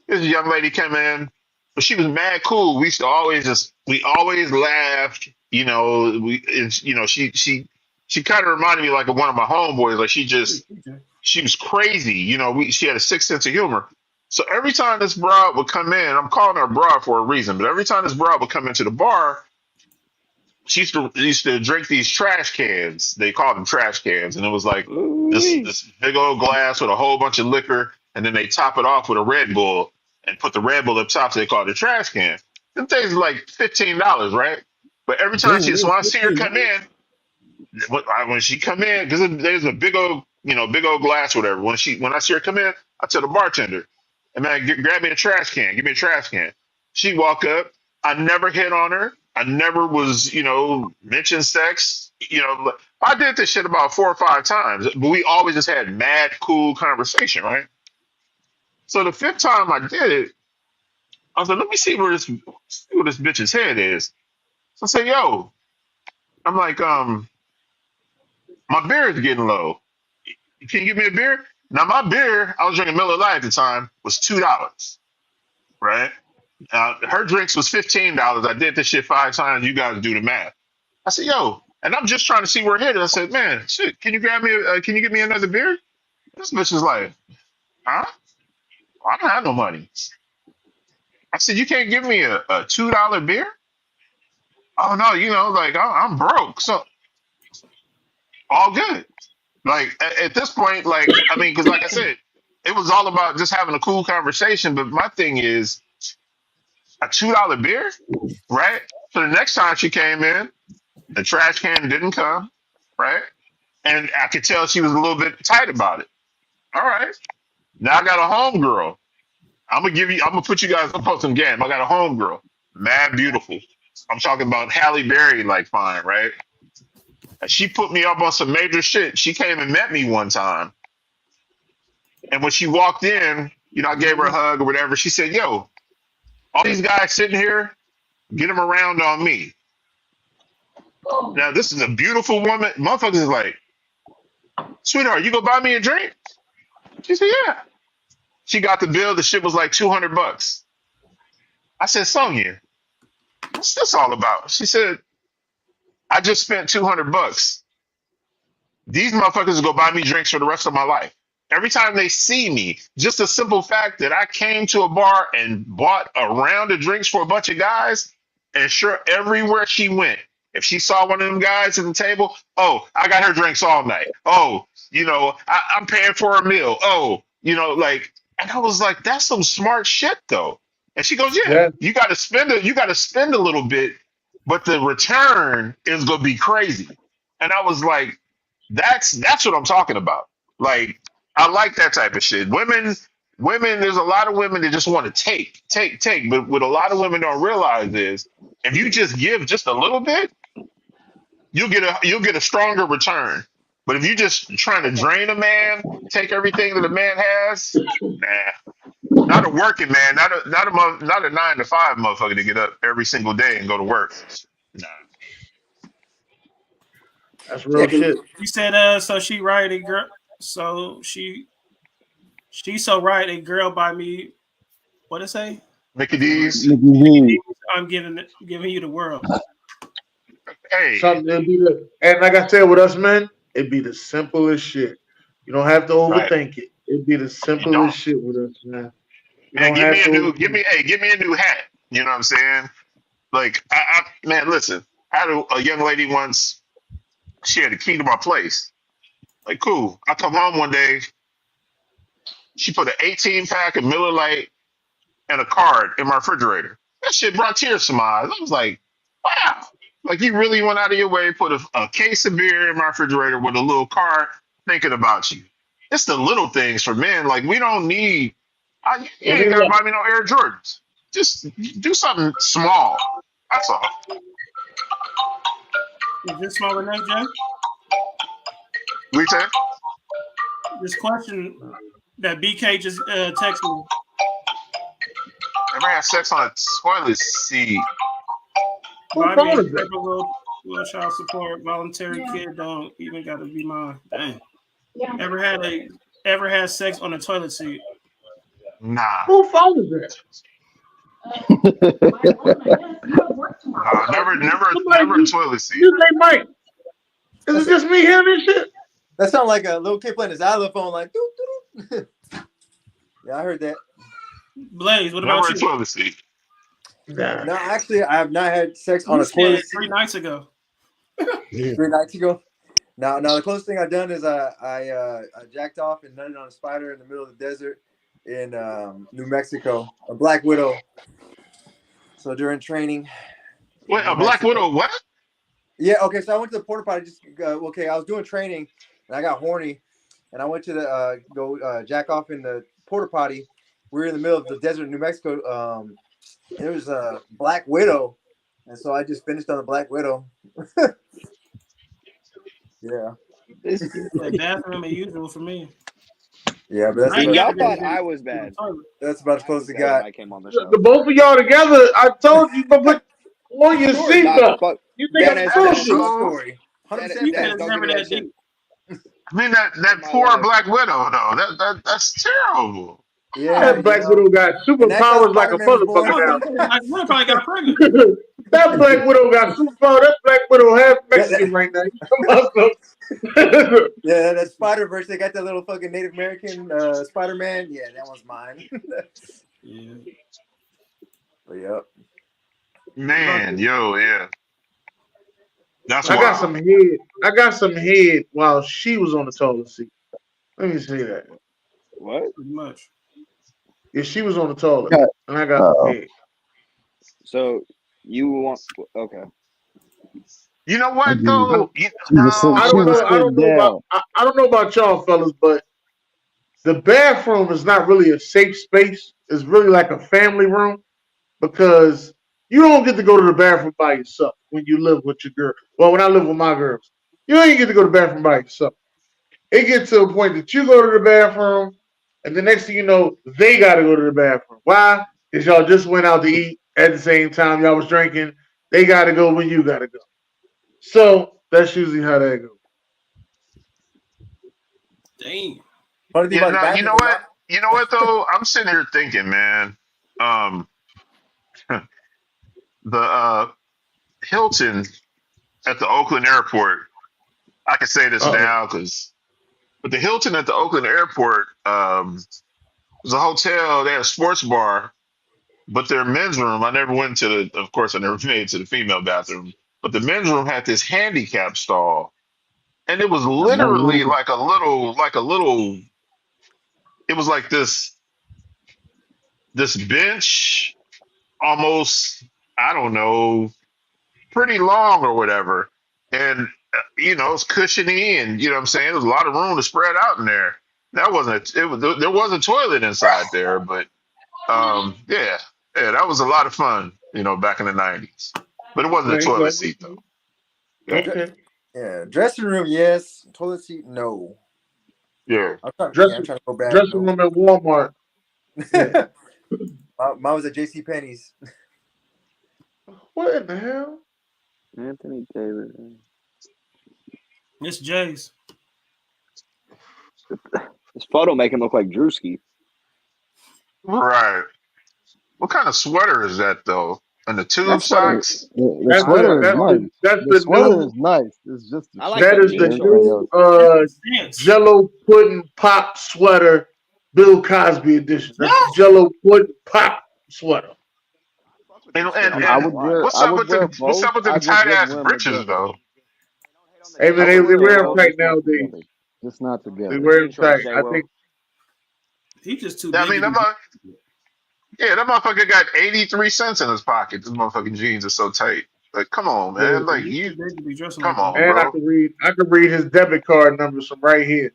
this young lady came in, but she was mad cool. We always laughed. You know, she kind of reminded me like of one of my homeboys. Like she was crazy. You know, she had a sick sense of humor. So every time this broad would come in, I'm calling her broad for a reason, but every time this broad would come into the bar, she used to drink these trash cans. They called them trash cans, and it was like Ooh-wee. this big old glass with a whole bunch of liquor, and then they top it off with a Red Bull and put the Red Bull up top. So they call it a trash can. Them things are like $15, right? But every time Damn, so it when I was see her come $15. in, when she come in, because there's a big old glass, or whatever. When I see her come in, I tell the bartender, "Hey man, grab me a trash can. Give me a trash can." She walk up. I never hit on her. I never was, mentioned sex. I did this shit about 4 or 5 times, but we always just had mad cool conversation, right? So the fifth time I did it, I was like, let me see where this bitch's head is. So I say, yo, I'm like, My beer is getting low. Can you give me a beer? Now my beer, I was drinking Miller Lite at the time, was $2, right? Her drinks was $15. I did this shit 5 times. You guys do the math. I said, yo, and I'm just trying to see where it hit. I said, man, shit, can you can you give me another beer? This bitch is like, huh? I don't have no money. I said, you can't give me a $2 beer? Oh no, like I'm broke. So all good. Like at this point, like I mean, because like I said, it was all about just having a cool conversation. But my thing is a $2 beer, right? So the next time she came in, the trash can didn't come, right? And I could tell she was a little bit tight about it. All right. Now I got a homegirl. I'm gonna put you guys up on some game. I got a homegirl. Mad beautiful. I'm talking about Halle Berry like fine, right? And she put me up on some major shit. She came and met me one time. And when she walked in, I gave her a hug or whatever. She said, yo, all these guys sitting here, get them around on me. Now, this is a beautiful woman. Motherfuckers is like, sweetheart, you gonna buy me a drink? She said, yeah. She got the bill. The shit was like $200. I said, Sonia, what's this all about? She said, I just spent $200. These motherfuckers go buy me drinks for the rest of my life. Every time they see me, just a simple fact that I came to a bar and bought a round of drinks for a bunch of guys, and sure, everywhere she went, if she saw one of them guys at the table, oh, I got her drinks all night. Oh, I'm paying for a meal. Oh, and I was like, that's some smart shit though. And she goes, yeah, you got to spend a little bit, but the return is gonna be crazy. And I was like, that's what I'm talking about. Like, I like that type of shit. Women, there's a lot of women that just want to take. But what a lot of women don't realize is if you just give just a little bit, you'll get a stronger return. But if you just trying to drain a man, take everything that a man has, nah. Not a working man, not a 9 to 5 motherfucker to get up every single day and go to work. Nah. That's real shit. You said so she right, a girl. So she's so right. A girl by me. What it say? Mickey D's. I'm giving you the world. Hey. And like I said with us men, it'd be the simplest shit. You don't have to overthink it. It'd be the simplest shit with us, man. Man, give me a new hat. You know what I'm saying? Like, man, listen. I had a young lady once. She had the key to my place. Like, cool. I come home one day. She put an 18-pack of Miller Lite and a card in my refrigerator. That shit brought tears to my eyes. I was like, wow. Like, you really went out of your way, put a case of beer in my refrigerator with a little card thinking about you. It's the little things for men. Like, we don't need, you ain't got to buy me no Air Jordans. Just do something small. That's all. Is this small enough, Jay? We say? This question that BK just texted me. Ever had sex on a toilet seat? Well, child support, voluntary kid don't even got to be mine. Dang. Ever had sex on a toilet seat? Nah. Who phone is it? Never a toilet seat. You say Mike. Is it just me hearing this shit? That sounds like a little kid playing his xylophone, like doo, doo, doo. Yeah, I heard that. Blaze, what about you? Never a toilet seat. Nah. No, actually, I have not had sex on a toilet seat. 3 nights ago. 3 nights ago. Now the closest thing I've done is I jacked off and nutted on a spider in the middle of the desert in New Mexico, a black widow. So during training. Wait, a black widow? What? Yeah. Okay. So I went to the porta potty. I was doing training and I got horny, and I went to the jack off in the porta potty. We were in the middle of the desert in New Mexico. There was a black widow, and so I just finished on the black widow. Yeah. The bathroom as usual for me. Yeah, but that's y'all thought I was bad. That's about as close as it got. I came on the show. The both of y'all together, I told you, but put on your seatbelt. You think I'm bullshit? Story. 100% Never that deep. I mean that My poor life. Black Widow though. That's terrible. Yeah, That Black Widow got And that's how superpowers like a Spider-Man was born. motherfucker now. Like, Will probably got pregnant. That Black Widow got superpowers. That Black Widow half Mexican right now. You come out so- Yeah, that Spider-Verse, they got that little fucking Native American Spider-Man. Yeah, that one's mine. Yeah. But yep. Man, yeah. That's I got wild. some head. I got some head while she was on the toilet seat. Let me say that. What? Pretty much. Yeah, she was on the toilet, Yeah. and I got some Uh-oh. head. So you want? Okay. You know I what give you- though? She was sitting, I she don't was know. I don't sitting know about. down. I don't know about y'all fellas, but the bathroom is not really a safe space. It's really like a family room because you don't get to go to the bathroom by yourself when you live with your girl. Well, when I live with my girls, you ain't get to go to the bathroom by yourself. It gets to a point that you go to the bathroom, and the next thing you know, they got to go to the bathroom. Why? Because y'all just went out to eat at the same time y'all was drinking. They got to go when you got to go. So that's usually how that goes. Damn. Funny thing Yeah, about the no, you bathroom know is what? You know what though? I'm sitting here thinking, man. Um, the Hilton at the Oakland airport. I can say this Uh-oh. now but the Hilton at the Oakland airport was a hotel. They had a sports bar, but their men's room. I never went to the. Of course, I never made it to the female bathroom. But the men's room had this handicap stall, and it was literally Mhm. like a little. It was like this bench, almost. I don't know, pretty long or whatever. And, it's cushiony and, what I'm saying? There's a lot of room to spread out in there. That wasn't, there was a toilet inside there, but, yeah, that was a lot of fun, back in the 90s. But it wasn't a toilet seat though. Yeah. Dre- Okay. yeah, dressing room, yes. Toilet seat, no. Yeah. I'm trying Dressing to go back. dressing No. room at Walmart. Yeah. Mine was at JC Penney's. What in the hell? Anthony Davis. It's Jay's. This photo make him look like Drewski. Right. What kind of sweater is that though? And the tube That sweater. socks? The That's sweater the is nice. that's The the sweater new is nice. It's just the I like shirt that the is and the jean shorts. everything else. new Pants. Jello pudding pop sweater, Bill Cosby edition. That's the Yes. Jello pudding pop sweater. Fuck with And this and, shit. I ain't I and gonna would lie. wear what's I up would with wear both. them I just tight wouldn't ass wear them britches together. though? Hey I man, would they wear wear them them both, tight just not nowadays. together. Just not They together. The wear jean them shorts, tight. J. I Will. think He's just too I big mean, to be. that motherfucker got 83 cents in his pocket. This motherfucking jeans are so tight. Like, come on, man. Like He's too you, big to be dressing come like that. on, and bro. I could read his debit card numbers from right here.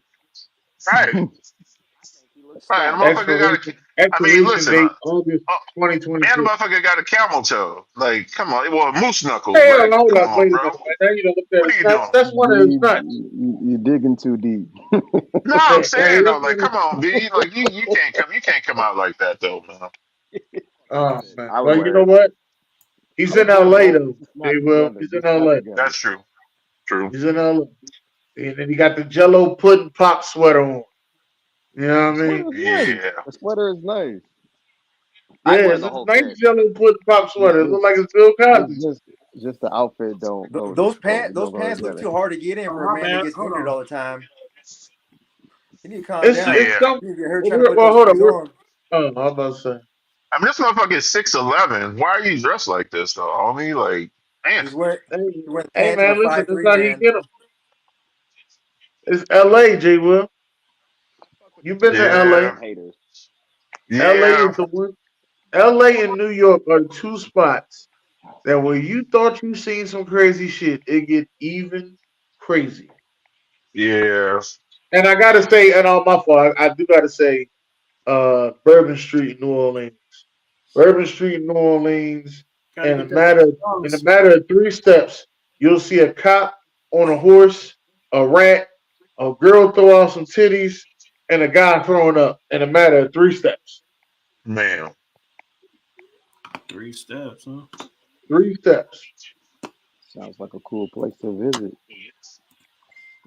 Right, He looks right. And the stylish. motherfucker got a. I mean, Expiration listen, date August uh, and the 2022. motherfucker got a camel toe. Like, come on. Well, moose knuckles. Hell, Like, no, hold come up, on, wait a bro. minute. Man. Now you don't look at What his are you nuts. doing? That's one of his nuts. You digging too deep. No, I'm Hey, saying though, that's like, one of, come on, B. Like, you can't come out like that though, man. oh Love it. man. I would Well, you wear know it. what? I He's in would wear LA both, though. just They not will. together. He's in Just not LA. together. That's true. True. He's in LA. And then he got the Jello pudding pop sweater on. You know The what I mean? sweater is nice. Yeah. The sweater is nice. I'd Yeah, wear it's the a whole nice fit. Jello pudding pop It's sweater. It look just like it's Bill Cosby. just the outfit don't Those go pants look together. too hard to get in Oh, for a my man that bad. gets Hold injured on. all the time. You need to calm down. It's Yeah. some. You need to get hurt trying to put Well, those hold on. things on. Oh, I was about to say. I mean, this motherfucker is 6'11". Why are you dressed like this though, homie? Like, man. He's wearing Hey, he's wearing hey pants of a man, listen. That's 5'3" how he man. get them. It's L.A. J. Will. Fuck with You this been to shit. I got L.A. Yeah. some haters. L.A. Yeah. is the one. L.A. and New York are the two spots that where you thought you seen some crazy shit, it get even crazier. Yeah. And I gotta say, and on my fault, I do gotta say, Bourbon Street in New Orleans. Bourbon Street in New Orleans. Gotta In a get that matter in a bonus. matter of 3 steps, you'll see a cop on a horse, a rat, a girl throw out some titties, and a guy throwing up in a matter of 3 steps. Man. 3 steps, huh? 3 steps. Sounds like a cool place to visit.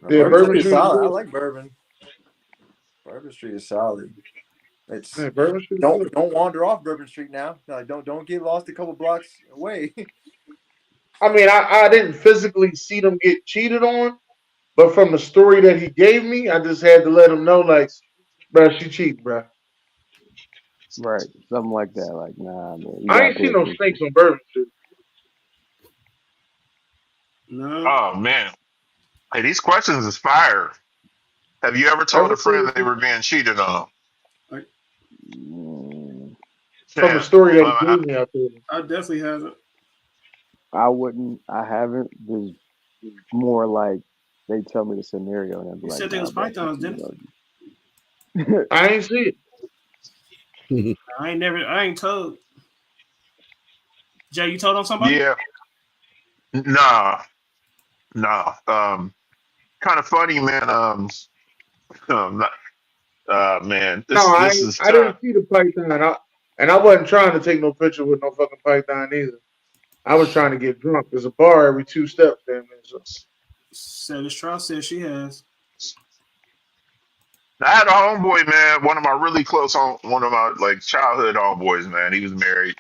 Yeah, Bourbon Bourbon Street is Street is solid. I good. like Bourbon. Bourbon Street is solid. It's Yeah, Bourbon Street is good. don't wander off Bourbon Street now. Like, don't get lost a couple blocks away. I mean, I didn't physically see them get cheated on, but from the story that he gave me, I just had to let him know, like, bro, she cheating, bro. Right. Something like that. Like, nah, man, you I gotta ain't pay seen no attention. snakes on Bourbon Street. No. Oh man. Hey, these questions is fire. Have you ever told Bourbon a Street friend is that they good. were being cheated on? Like, Mm, From the Yeah. story that he Uh, gave me, I told him. I definitely haven't. I wouldn't. I haven't. There's more like they tell me the scenario, and I'd be You like, said they nah, was bro, pythons, you didn't know. I ain't see it. it? I ain't told. Jay, you told on somebody? yeah. Nah. Nah. Kind of funny, man. Not, man, No, this is I tough. didn't see the python. And I wasn't trying to take no picture with no fucking python either. I was trying to get drunk. There's a bar every 2 steps, damn near. So Said Strauss said she has. I had a homeboy, man. One of my like childhood homeboys, man. He was married.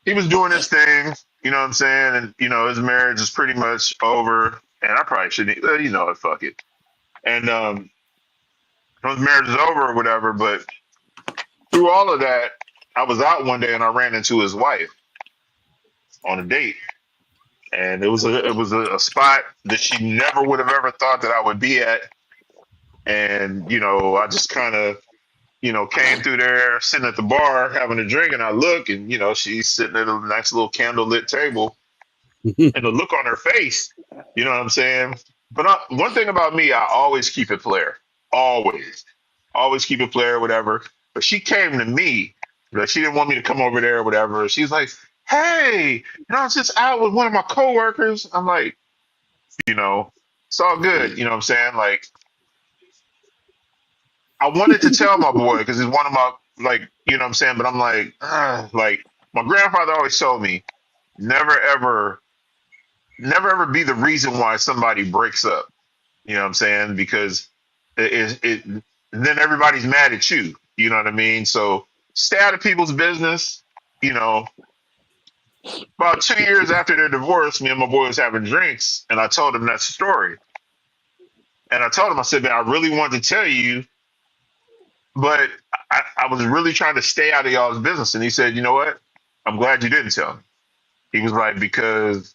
He was doing his thing. You know what I'm saying? And his marriage is pretty much over. And I probably shouldn't. Fuck it. And his marriage is over or whatever. But through all of that, I was out one day and I ran into his wife on a date. And it was a spot that she never would have ever thought that I would be at. And I just kind of came through there, sitting at the bar having a drink, and I look, and she's sitting at a nice little candlelit table, and the look on her face, you know what I'm saying? But one thing about me, I always keep it player, always, always keep it player, whatever. But she came to me, like she didn't want me to come over there, or whatever. She's like, "Hey, I was just out with one of my coworkers." I'm like, it's all good, you know what I'm saying? Like, I wanted to tell my boy because he's one of my like, you know what I'm saying, but I'm like my grandfather always told me, never ever, never ever be the reason why somebody breaks up. You know what I'm saying? Because it then everybody's mad at you. You know what I mean? So stay out of people's business. You know, about 2 years after their divorce, me and my boy was having drinks, and I told him that story. And I told him, I said, man, I really wanted to tell you, but I was really trying to stay out of y'all's business. And he said, you know what? I'm glad you didn't tell me. He was like, because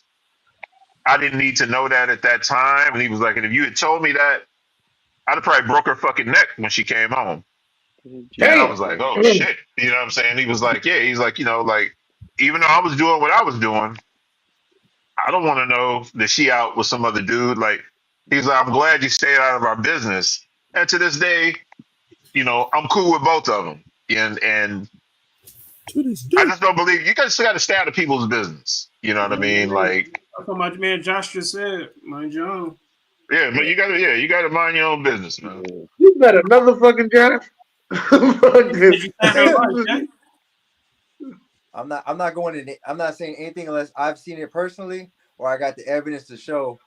I didn't need to know that at that time. And he was like, and if you had told me that, I'd have probably broke her fucking neck when she came home. And I damn. was like, oh shit. You know what I'm saying? He was like, yeah, he's like, like, even though I was doing what I was doing, I don't want to know that she out with some other dude. Like, he's like, I'm glad you stayed out of our business. And to this day, I'm cool with both of them. And To this I day. just don't believe you guys still got to stay out of people's business. You know what I mean? Like, That's what my man Josh just said. Mind your own. yeah, but you gotta mind your own business, man. Yeah. You met another fucking Josh. Did you save her life, Jay? I'm not going in. I'm not saying anything unless I've seen it personally or I got the evidence to show.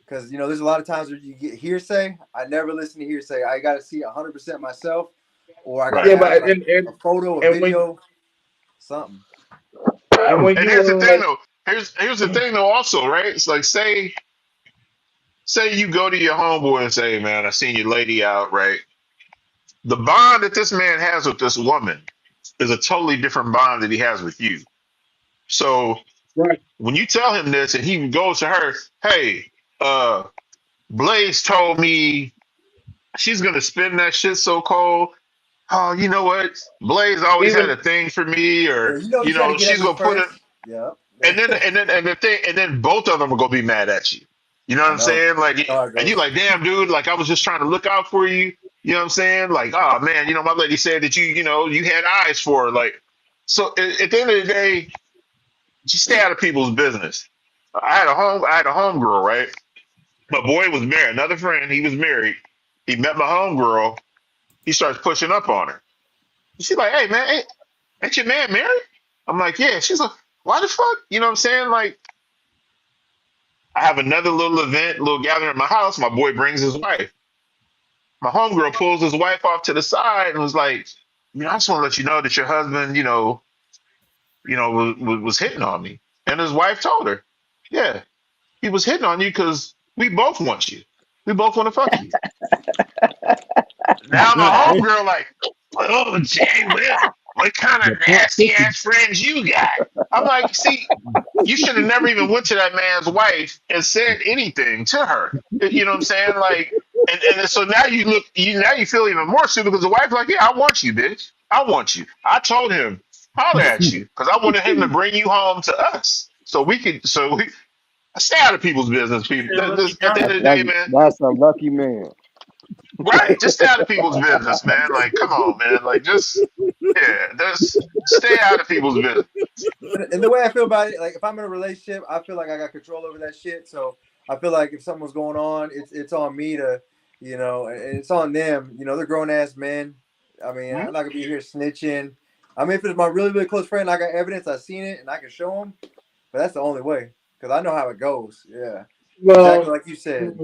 Because there's a lot of times where you get hearsay. I never listen to hearsay. I got to see 100% myself, or I got to Right. Yeah, have but like a photo, a and when video, something. and when And you here's the thing, like though. Here's the thing, though. Also, right? It's like say you go to your homeboy and say, "Hey, man, I seen your lady out." Right? The bond that this man has with this woman is a totally different bond that he has with you. So right, when you tell him this, and he goes to her, "Hey, uh, Blaze told me she's gonna spin that shit so cold. Oh, you know what? Blaze always had even a thing for me, Yeah, or you got to get at she's me gonna put it." first. Yeah, And then both of them are gonna be mad at you. You know what I I'm know. saying? Like, I know how it and you goes. like, damn, dude, like I was just trying to look out for you. You know what I'm saying? Like, oh man, my lady said that you had eyes for her. Like, so at the end of the day, just stay out of people's business. I had a homegirl, right? My boy was married. Another friend, he was married. He met my homegirl. He starts pushing up on her. She's like, hey man, ain't your man married? I'm like, yeah. She's like, why the fuck? You know what I'm saying? Like, I have another little event, little gathering at my house. My boy brings his wife. My homegirl pulls his wife off to the side and was like, I just want to let you know that your husband, was hitting on me. And his wife told her, yeah, he was hitting on you because we both want you. We both want to fuck you. Now my homegirl like, oh, Jay Will, what kind of nasty ass friends you got? I'm like, see, you should have never even went to that man's wife and said anything to her. You know what I'm saying? Like, and so now you feel even more stupid because the wife's like, yeah, I want you, bitch. I want you. I told him, holler at you because I wanted him to bring you home to us so we could. Stay out of people's business, people. At the end of the day, man. That's a lucky man. Right, just stay out of people's business, man. Like, come on, man. Like, just stay out of people's business. And the way I feel about it, like if I'm in a relationship, I feel like I got control over that shit. So I feel like if something was going on, it's on me to, and it's on them. They're grown ass men. I mean, I'm not gonna be here snitching. I mean, if it's my really, really close friend, I got evidence, I've seen it, and I can show them. But that's the only way, because I know how it goes. Yeah. Well, exactly like you said.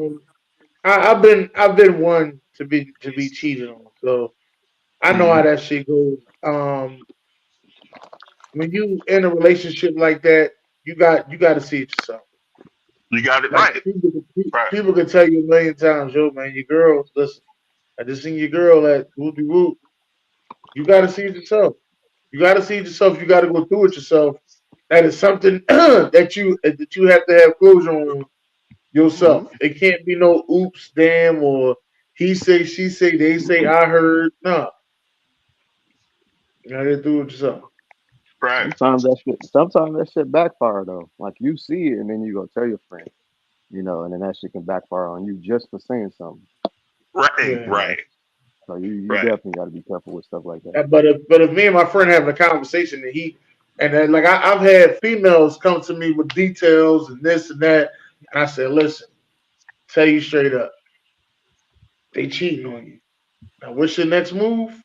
I've been one to be cheated on, so I know how that shit goes. When you in a relationship like that, you got to see it yourself. You got it Like right. people can tell you a million times, yo, man, your girl. Listen, I just seen your girl at Whoopie Whoop. You got to see it yourself. You got to see it yourself. You got to go through it yourself. That is something that you have to have closure on yourself. It can't be no oops, damn, or he say, she say, they say, I heard. No, you gotta do it yourself. Right. Sometimes that shit backfire though. Like you see it and then you go tell your friend, and then that shit can backfire on you just for saying something. Right, Yeah. right. So you definitely got to be careful with stuff like that. But if me and my friend having a conversation and then like I've had females come to me with details and this and that, and I said, listen, tell you straight up, they cheating on you. Now, what's your next move?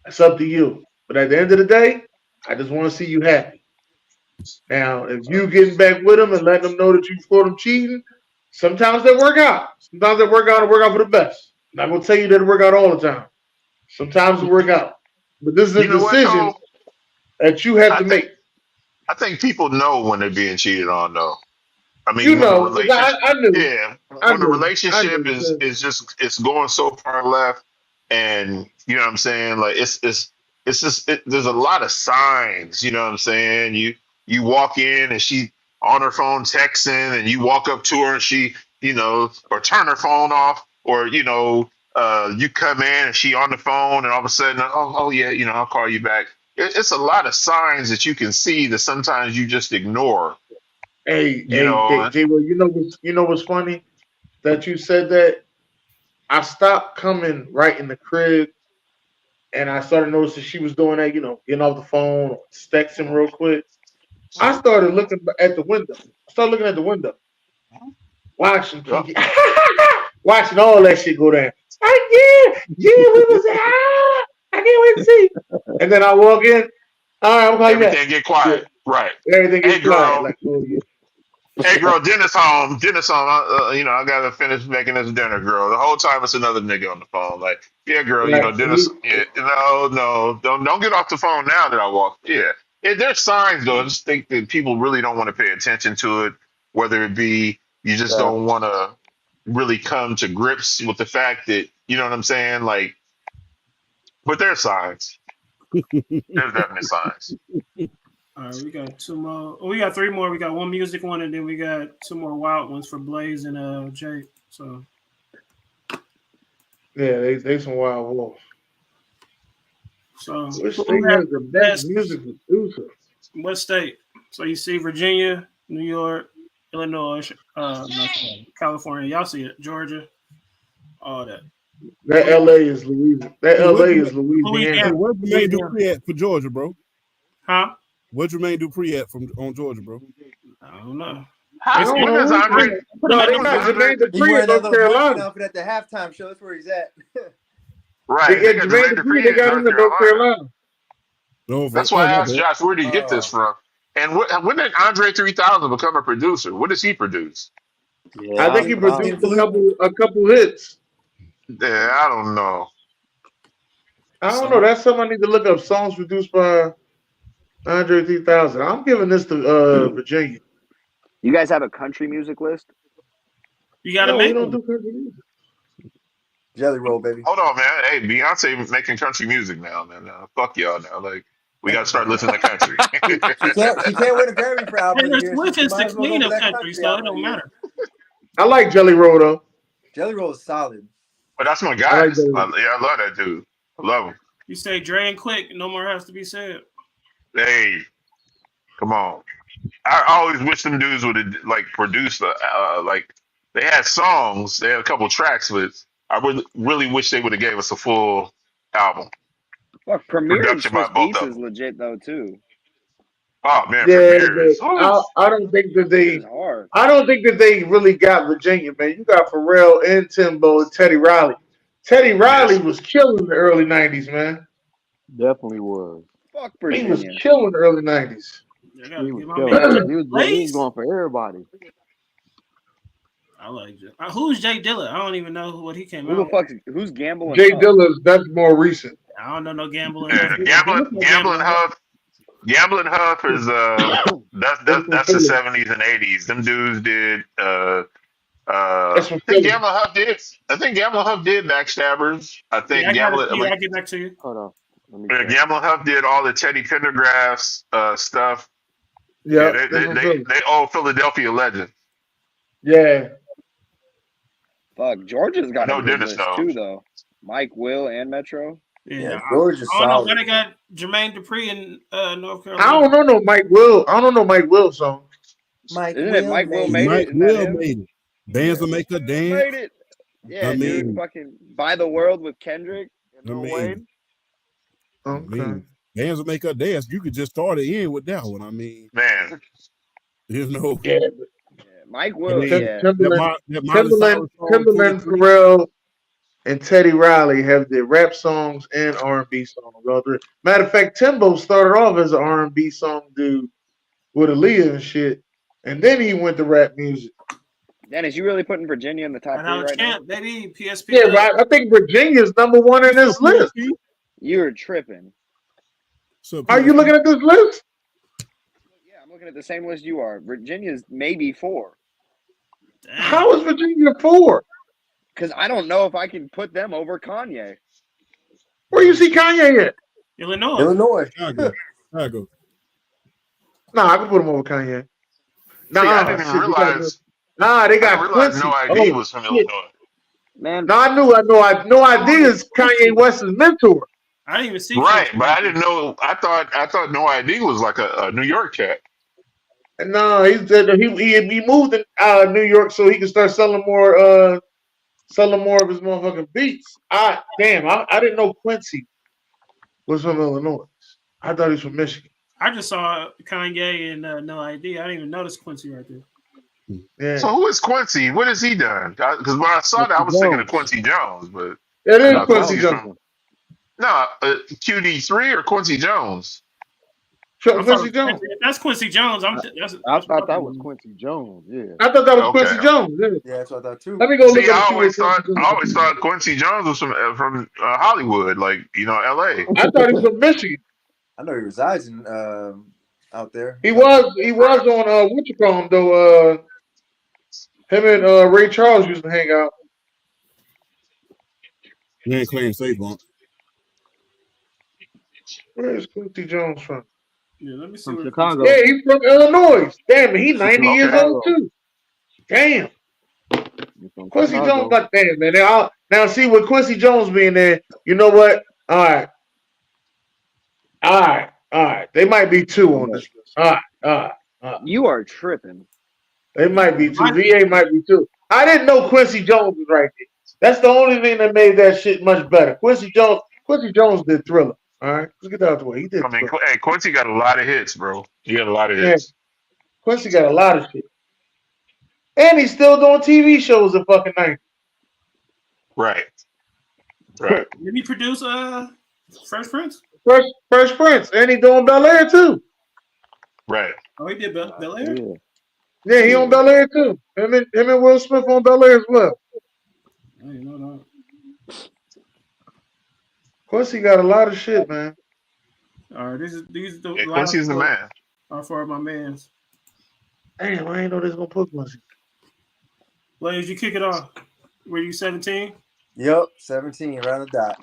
That's up to you. But at the end of the day, I just want to see you happy. Now, if you getting back with them and letting them know that you caught them cheating, sometimes they work out. Sometimes they work out and work out for the best. I'm not gonna tell you that it work out all the time. Sometimes it work out. But this is a decision that you have to make. I think people know when they're being cheated on, though. I mean, I knew. Yeah, when the relationship is just it's going so far left, and you know what I'm saying, like it's just there's a lot of signs. You know what I'm saying? You walk in and she on her phone texting, and you walk up to her and she or turn her phone off, or you come in and she on the phone, and all of a sudden, oh yeah, I'll call you back. It's a lot of signs that you can see that sometimes you just ignore. Hey, J-Will, you know what's funny? That you said that. I stopped coming right in the crib, and I started noticing she was doing that, getting off the phone or texting real quick. I started looking at the window. Watching Kiki. Watching all that shit go down. Yeah, we was I can't wait to see. And then I walk in. All right, I'm calling you back. Everything get quiet. Yeah. Right. Everything gets quiet. Like, hey, girl, dinner's home. I gotta finish making this dinner, girl. The whole time it's another nigga on the phone. Like, yeah, girl, dinner's. Yeah, no, don't get off the phone now that I walk. Yeah, there's signs though. I just think that people really don't want to pay attention to it. Whether it be you just don't want to really come to grips with the fact that you know what I'm saying. Like, but there's signs. There's definitely signs. All right, we got two more. Oh, we got three more. We got one music one, and then we got two more wild ones for Blaze and Jake. So yeah, they some wild wolves. So which state has the best music producer? What state? So you see Virginia, New York, Illinois, California. Y'all see it? Georgia, all that. That LA is Louisiana. Louisiana. Where's Jermaine Dupri at for Georgia, bro? Huh? Where's Jermaine Dupri at on Georgia, bro? I don't know. When is Andre? Jermaine Dupri in North Carolina. Outfit at the halftime show. That's where he's at. Right. Jermaine Dupri, they got him in North Carolina. That's why I asked Josh, where did he get this from? And when did Andre 3000 become a producer? What does he produce? Yeah, I think he Tin produced Flute. a couple hits. Yeah, I don't know. I don't know. That's something I need to look up. Songs produced by Andre 3000. I'm giving this to Virginia. You guys have a country music list? You got to No, we make don't one. do country music. Jelly Roll, baby. Hold on, man. Hey, Beyonce making country music now, man. Fuck y'all now. Like, we got to start listening to country. She can't win a Grammy for album of the Taylor year. Swift She is the might as well go queen for of that country, country so it album of the don't year. matter. I like Jelly Roll though. Jelly Roll is solid. But that's my I guy. like Jelly Roll. Yeah, I love that dude. I love him. You say Dre and Quick, no more has to be said. Hey, come on. I always wish them dudes would have like produced like they had songs, they had a couple tracks, but I would really wish they would have gave us a full album. Fuck, Premier and Production by Swiss both Beats of is them. legit though too. Oh man, Yeah, Premier is but I don't think that It is they. hard. I don't think that they really got Virginia, man. You got Pharrell and Timbo and Teddy Riley. Teddy Riley yes. was killing in the early '90s, man. definitely was. Fuck He was Virginia. killing in the early '90s. I gotta He was get my killing. man. He was Blaze. going for everybody. I like Jay. Who's Jay Dilla? I don't even know what he came Who the out. fuck? Who's gambling? Jay Dilla's that's more recent. I don't know no gambling. Yeah, Gambling Huff is that's the Philly. '70s and '80s. Them dudes did. That's from I think Philly. Gambling Huff did. I think Gambling Huff did Backstabbers. I Yeah, think I got it. Gambling I'll get back to you. Hold on. Let me check. Gambling Huff did all the Teddy Pendergrass stuff. Yeah, Yeah, that's from Philly. they all Philadelphia legends. Yeah, Fuck, Georgia's got No a good Dennis list though. too though. Mike, Will, and Metro. Yeah, George is I don't know solid. why they got Jermaine Dupri in North I Carolina. don't know no Mike Will. I don't know Mike Will song. Mike Isn't it Mike Will made Mike it? Isn't that Will him? made it. Bands will make a dance. Made it. Yeah, I dude. mean- Fucking Buy the World with Kendrick and I Lil mean- Wayne. I Okay. mean, bands will make a dance. You could just start it in with that one. I mean, Man, you know. Yeah, Yeah, Mike Will. mean, Yeah. Timberland, that Miley Cyrus song, Timberland, 23. Pharrell, and Teddy Riley have the rap songs and R&B songs. All three. Matter of fact, Timbo started off as an R&B song dude with Aaliyah and shit, and then he went to rap music. Dennis, you really putting Virginia in the top And 3 out right now? champ, baby, PSP. Yeah, but I think Virginia's number one in this list. You're tripping. So Are you looking at this list? Yeah, I'm looking at the same list you are. Virginia's maybe 4. Damn. How is Virginia 4? Because I don't know if I can put them over Kanye. Where you see Kanye at? Illinois. Illinois. Chicago. Nah, I can put him over Kanye. Nah, see, I didn't even shit, realize. they I didn't got realize Quincy. No ID Oh, was from shit. Illinois. Man, No, I knew. No idea is Kanye West's mentor. I didn't even see. Right, Quincy. but I didn't know. I thought No ID was like a New York cat. No, he moved to New York so he could start selling more of his motherfucking beats. I didn't know Quincy was from Illinois. I thought he was from Michigan. I just saw Kanye and No ID. I didn't even notice Quincy right there. Yeah, So who is Quincy? What has he done? Because when I saw that, I was thinking of Quincy Jones, but it is no, Quincy Quincy's Jones. from QD3 or Quincy Jones. Quincy Jones. If that's Quincy Jones. I thought that was Quincy Jones. Yeah. I thought that was Okay. Quincy Jones. Yeah. Yeah, that's what I thought too. Let me go look See, up. I always thought Quincy Jones was from Hollywood, like L.A. I thought he was from Michigan. I know he resides in out there. He was on what you call him though. Him and Ray Charles used to hang out. You ain't claim safe, bump. Where is Quincy Jones from? Yeah, let me see. From where Chicago. Yeah, he's from Illinois. Damn, he's 90 years Okay. old too. Damn. He's from Quincy Chicago. Jones, like damn man. Now see with Quincy Jones being there, you know what? All right. They might be 2 on this list. All right. you are tripping. They might be 2. VA might be 2. I didn't know Quincy Jones was right there. That's the only thing that made that shit much better. Quincy Jones did Thriller. All right, let's get that out the way. He did. I mean, Thriller. hey, Quincy got a lot of hits, bro. He got a lot of Yeah. hits. Quincy got a lot of shit, and he's still doing TV shows in fucking 90s. Right. Did he produce Fresh Prince? Fresh Prince, and he doing Bel Air too. Right. Oh, he did Bel Air. Yeah. Yeah, he on Bel Air too. Him and Will Smith on Bel Air as well. I didn't know that. Plus, he got a lot of shit, man. All right, these the Yeah, last Quincy's the four man. are for my mans. Damn, I ain't know this gonna put Quincy. Blaze, you kick it off. Were you 17? Yep, 17, right on the dot.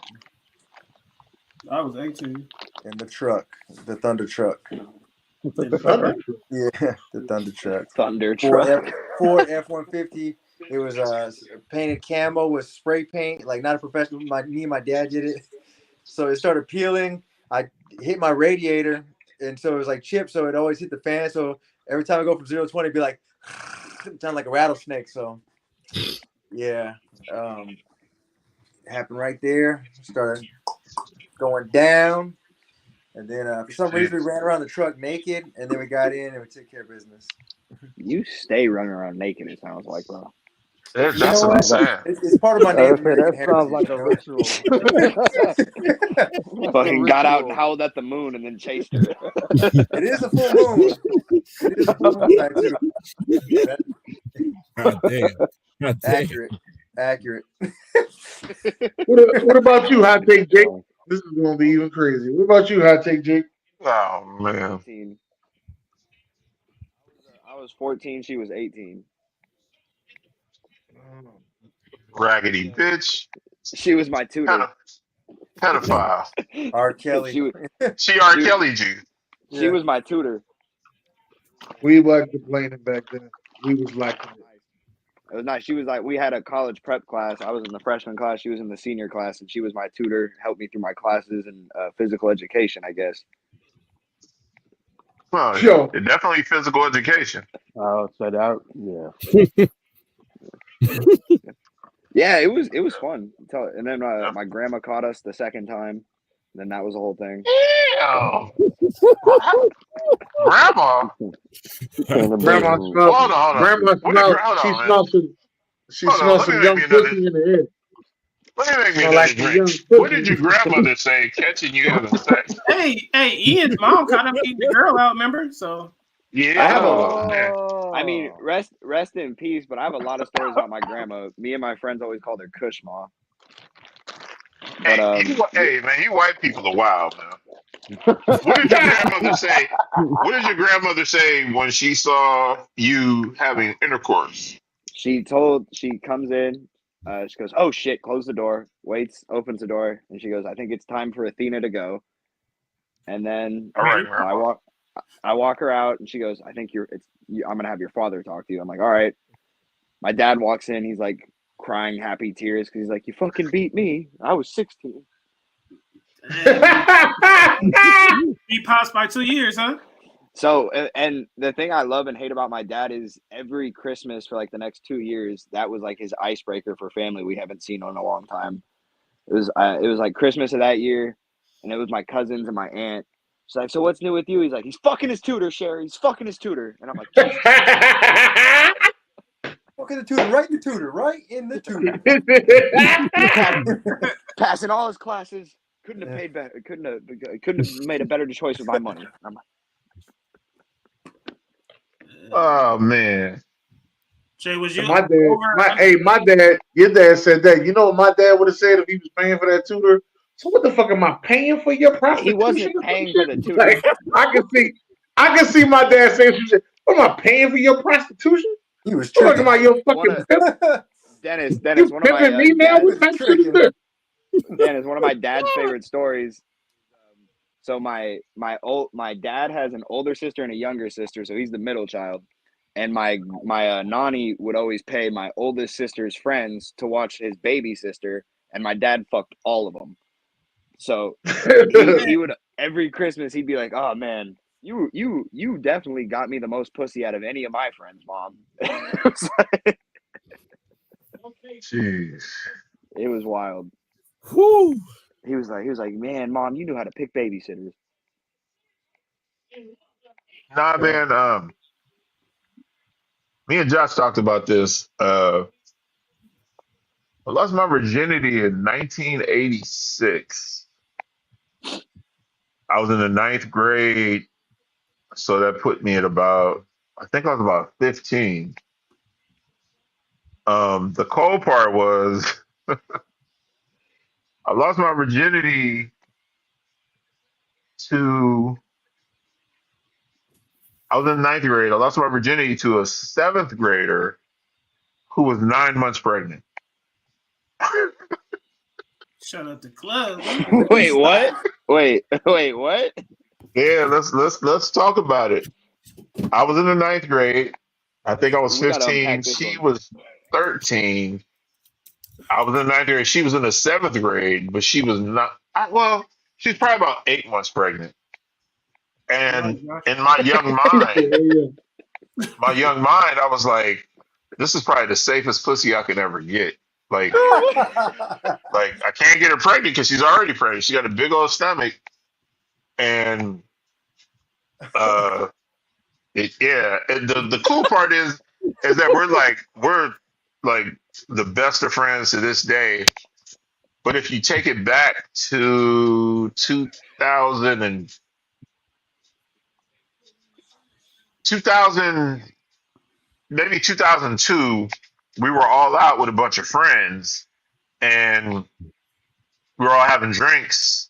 I was 18. In the truck, the Thunder truck. The Thunder. Yeah, the Thunder truck. Thunder Ford truck. F-150. It was painted camo with spray paint, like not a professional. Me and my dad did it. So it started peeling. I hit my radiator, and so it was like chipped. So it always hit the fan. So every time I go from 0 to 20, it'd be like sound like a rattlesnake. So yeah, it happened right there. Started going down, and then for some reason we ran around the truck naked, and then we got in and we took care of business. You stay running around naked, it sounds like, bro. That's You know what I'm what? saying. It's part of my I Native say American that sounds like heritage. a ritual. Fucking got out and howled at the moon and then chased her. It is a full moon. It is a full moon tonight too. That, God damn. God damn. accurate. What about you, Hot Take Jake? This is gonna be even crazy. What about you, Hot Take Jake? Oh man. 18. I was 14. She was 18. Raggedy bitch. She was my tutor. Pedophile. R. Kelly. She R. Kelly'd you. She was my tutor. We wasn't complaining back then. We was like, It was nice. She was like, we had a college prep class. I was in the freshman class. She was in the senior class, and she was my tutor, helped me through my classes and physical education, I guess. Well, Yo. definitely physical education. I would say that, yeah. Yeah, it was fun. And then my grandma caught us the second time. Then that was the whole thing. Damn. Grandma. Grandma Hold smelled. on. Grandma smelled. She smelled some. She smelled some young pussy in the air. Let me make me Smell another like a drink. young What pussy. did your grandmother say catching you having sex? Hey, Ian's mom kind of eating the girl out, remember? So Yeah. I have Oh. I mean, rest in peace, but I have a lot of stories about my grandma. Me and my friends always called her Kush Ma. But Hey, man, you white people are wild, man. What did your grandmother say? What did your grandmother say when she saw you having intercourse? she comes in, she goes, "Oh shit!" Close the door. Waits, opens the door, and she goes, "I think it's time for Athena to go." And then All right, grandma. I walk her out, and she goes, "I think I'm gonna have your father talk to you." I'm like, "All right." My dad walks in. He's like crying happy tears because he's like, "You fucking beat me. I was 16." he passed by 2 years, huh? So, and the thing I love and hate about my dad is every Christmas for like the next 2 years, that was like his icebreaker for family we haven't seen in a long time. It was like Christmas of that year, and it was my cousins and my aunt. She's like, "So what's new with you?" He's like, "He's fucking his tutor, Sherry. He's fucking his tutor." And I'm like, Jesus. Fucking the tutor, right in the tutor. Passing all his classes. Couldn't have paid better. Couldn't have made a better choice with my money. I'm like, Oh man. Jay, was you my dad, your dad said that. You know what my dad would have said if he was paying for that tutor? So what the fuck am I paying for your prostitution? he wasn't paying for the tutor. Like, I can see my dad saying some shit. What am I paying for your prostitution? He was What tricking. about your fucking pimp? Dennis, You one of my pimping me now? What type of shit is this? Dennis, one of my dad's favorite stories. So my dad has an older sister and a younger sister, so he's the middle child. And my nanny would always pay my oldest sister's friends to watch his baby sister, and my dad fucked all of them. So he would every Christmas he'd be like, "Oh man, you definitely got me the most pussy out of any of my friends, mom." Jeez. It was wild. Whew. He was like, "Man, mom, you knew how to pick babysitters." Nah, man. Me and Josh talked about this. I lost my virginity in 1986. I was in the ninth grade, so that put me at about I think I was about 15. The cold part was I lost my virginity to I was in ninth grade. I lost my virginity to a seventh grader who was 9 months pregnant. Shut up the club. Wait, what? Wait, what? Yeah, let's talk about it. I was in the ninth grade. I think I was We gotta 15. unpack this She one. was 13. I was in the ninth grade. She was in the seventh grade, but she was not. Well, she's probably about 8 months pregnant. And in my young mind, I was like, this is probably the safest pussy I could ever get. Like, I can't get her pregnant because she's already pregnant. She got a big old stomach, and uh, yeah. And the cool part is that we're like the best of friends to this day. But if you take it back to 2000 and 2000, maybe 2002, we were all out with a bunch of friends, and we were all having drinks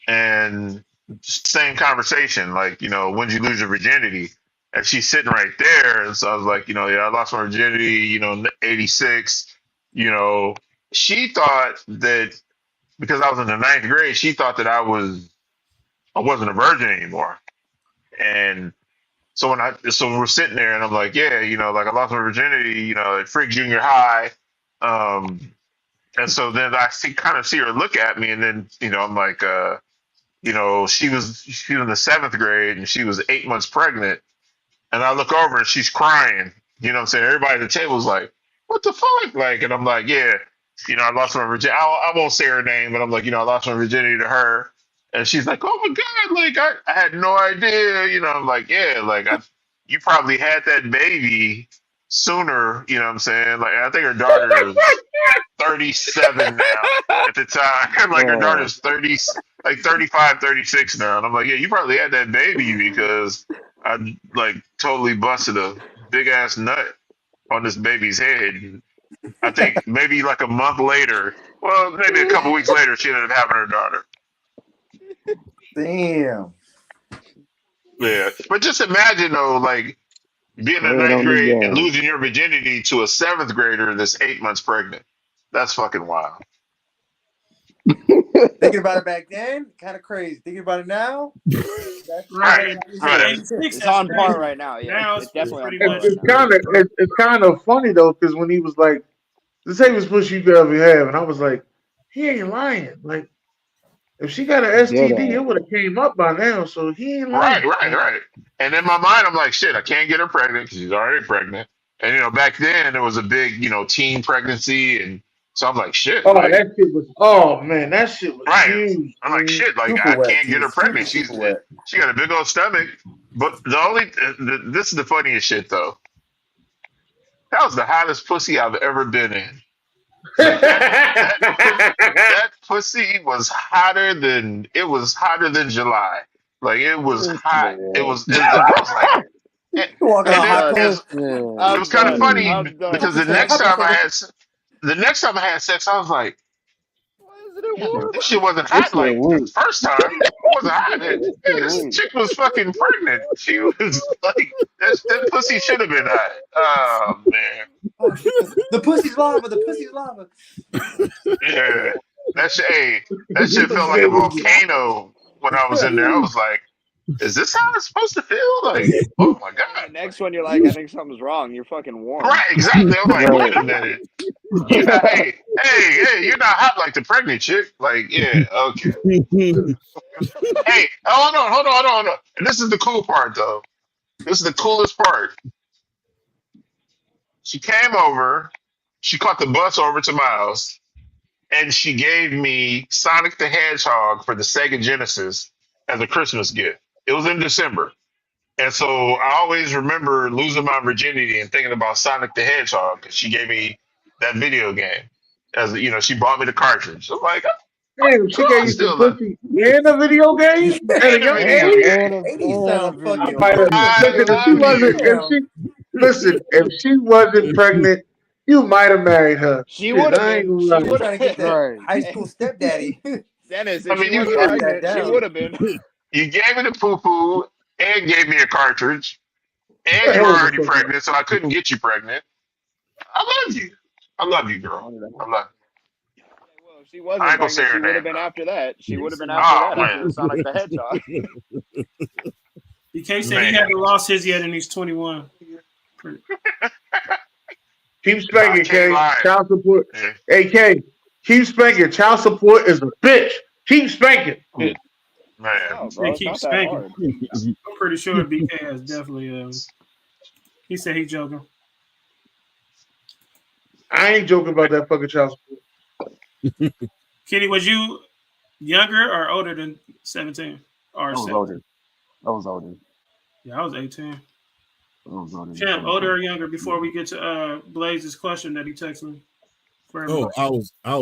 and same conversation, like, when did you lose your virginity? And she's sitting right there. And so I was like, yeah, I lost my virginity, in 86. You know, she thought that because I was in the ninth grade, she thought that I wasn't a virgin anymore. And so when we're sitting there and I'm like, yeah, like I lost my virginity, at Frick Junior High. Um, and so then kind of see her look at me, and then, I'm like, she was in the seventh grade and she was 8 months pregnant. And I look over and she's crying. You know what I'm saying? Everybody at the table is like, what the fuck? Like, and I'm like, yeah, I lost my virginity. I won't say her name, but I'm like, I lost my virginity to her. And she's like, oh my God, like, I had no idea. I'm like, yeah, like, you probably had that baby sooner. You know what I'm saying? Like, I think her daughter is 37 now at the time. Like, her Oh, daughter's 30, like 35, 36 now. And I'm like, yeah, you probably had that baby because I like totally busted a big ass nut on this baby's head. I think maybe like a month later, well, maybe a couple weeks later, she ended up having her daughter. Damn. Yeah, but just imagine though, like being in playing ninth on the grade and game. losing your virginity to a seventh grader that's 8 months pregnant. That's fucking wild. Thinking about it back then, kind of crazy. Thinking about it now, that's Right, right. 86, It's that's on par crazy. right now. Yeah, Now it's it's definitely on pretty par much. right It's now. kind of it's kind of funny though, because when he was like, "The safest pussy you could ever have," and I was like, "He ain't lying." Like, if she got an Dead STD, it ass. would have came up by now. So he ain't Right, lying. right, right. And in my mind, I'm like, shit, I can't get her pregnant because she's already pregnant. And back then there was a big, teen pregnancy, and so I'm like, shit, Oh, like, that shit was. Oh man, that shit was right. huge. I'm like, Dude. shit, like super I wet can't get too. her pregnant. Super wet. She got a big old stomach. But this is the funniest shit though. That was the hottest pussy I've ever been in. Like that pussy was hotter than July. Like it was This hot. man. I was like, Walking and on I'm then hot done. as coals. it I'm was kind of done. funny Mm. I'm done. because Puppy sex. Puppy sex. the next time I had sex, I was like, Why isn't it damn, warm? this shit wasn't This hot shit like the weak. first time. It wasn't hot. Yeah, this Yeah, shit this weak. chick was fucking pregnant. She was like, that pussy should have been hot. Oh man, Oh, the pussy's lava. The pussy's lava. yeah. Hey, that shit This felt like shit a was. volcano when I was in there. I was like, is this how it's supposed to feel? Like, oh my And the god. next one, you're like, I think something's wrong. You're fucking warm. Right, exactly. I was like, wait Right. a minute. You're not, hey, you're not hot like the pregnant chick. Like, yeah, okay. Hey, hold on. And this is the cool part, though. This is the coolest part. She came over, she caught the bus over to my house, and she gave me Sonic the Hedgehog for the Sega Genesis as a Christmas gift. It was in December. And so I always remember losing my virginity and thinking about Sonic the Hedgehog because she gave me that video game. As she bought me the cartridge. I'm like, Damn, she gave I you some still love pussy in a video game at a and a young video And age. game. and a, 80 and a sound I fucking video might have game. loaded. I listen. If she love wasn't, you. if Damn. she listen, if she wasn't pregnant, you might have married her. She Shit, would have I ain't been. gonna She lie. Nigga would trying to have. get that Right. high school stepdaddy. Dennis, I if mean, she you wasn't Lock that pregnant, she down. would have been. you gave me the poo poo and gave me a cartridge, What and the you were hell is already this fucking? pregnant, so I couldn't get you pregnant. I love you. I love you, girl. I love you. Well, if she I wasn't ain't gonna say pregnant, her she would have name been though. after that. She would have been after Oh that man, after Sonic the Hedgehog. BK said he man, hasn't lost his yet, and he's 21. Keep nah, spanking, K K. lying. Child support. Yeah. Hey, K. Keep spanking. Child support is a bitch. Keep spanking. Man, He No, said bro, he it's not keeps that spanking. hard. I'm pretty sure BK has definitely. He said he's joking. I ain't joking about that fucking child support. Kenny, was you younger or older than 17 I or was 17? older. I was older. Yeah, I was 18. I was older than Champ, older 17. or younger? Before we get to Blaze's question that he texted me for Oh, everybody. I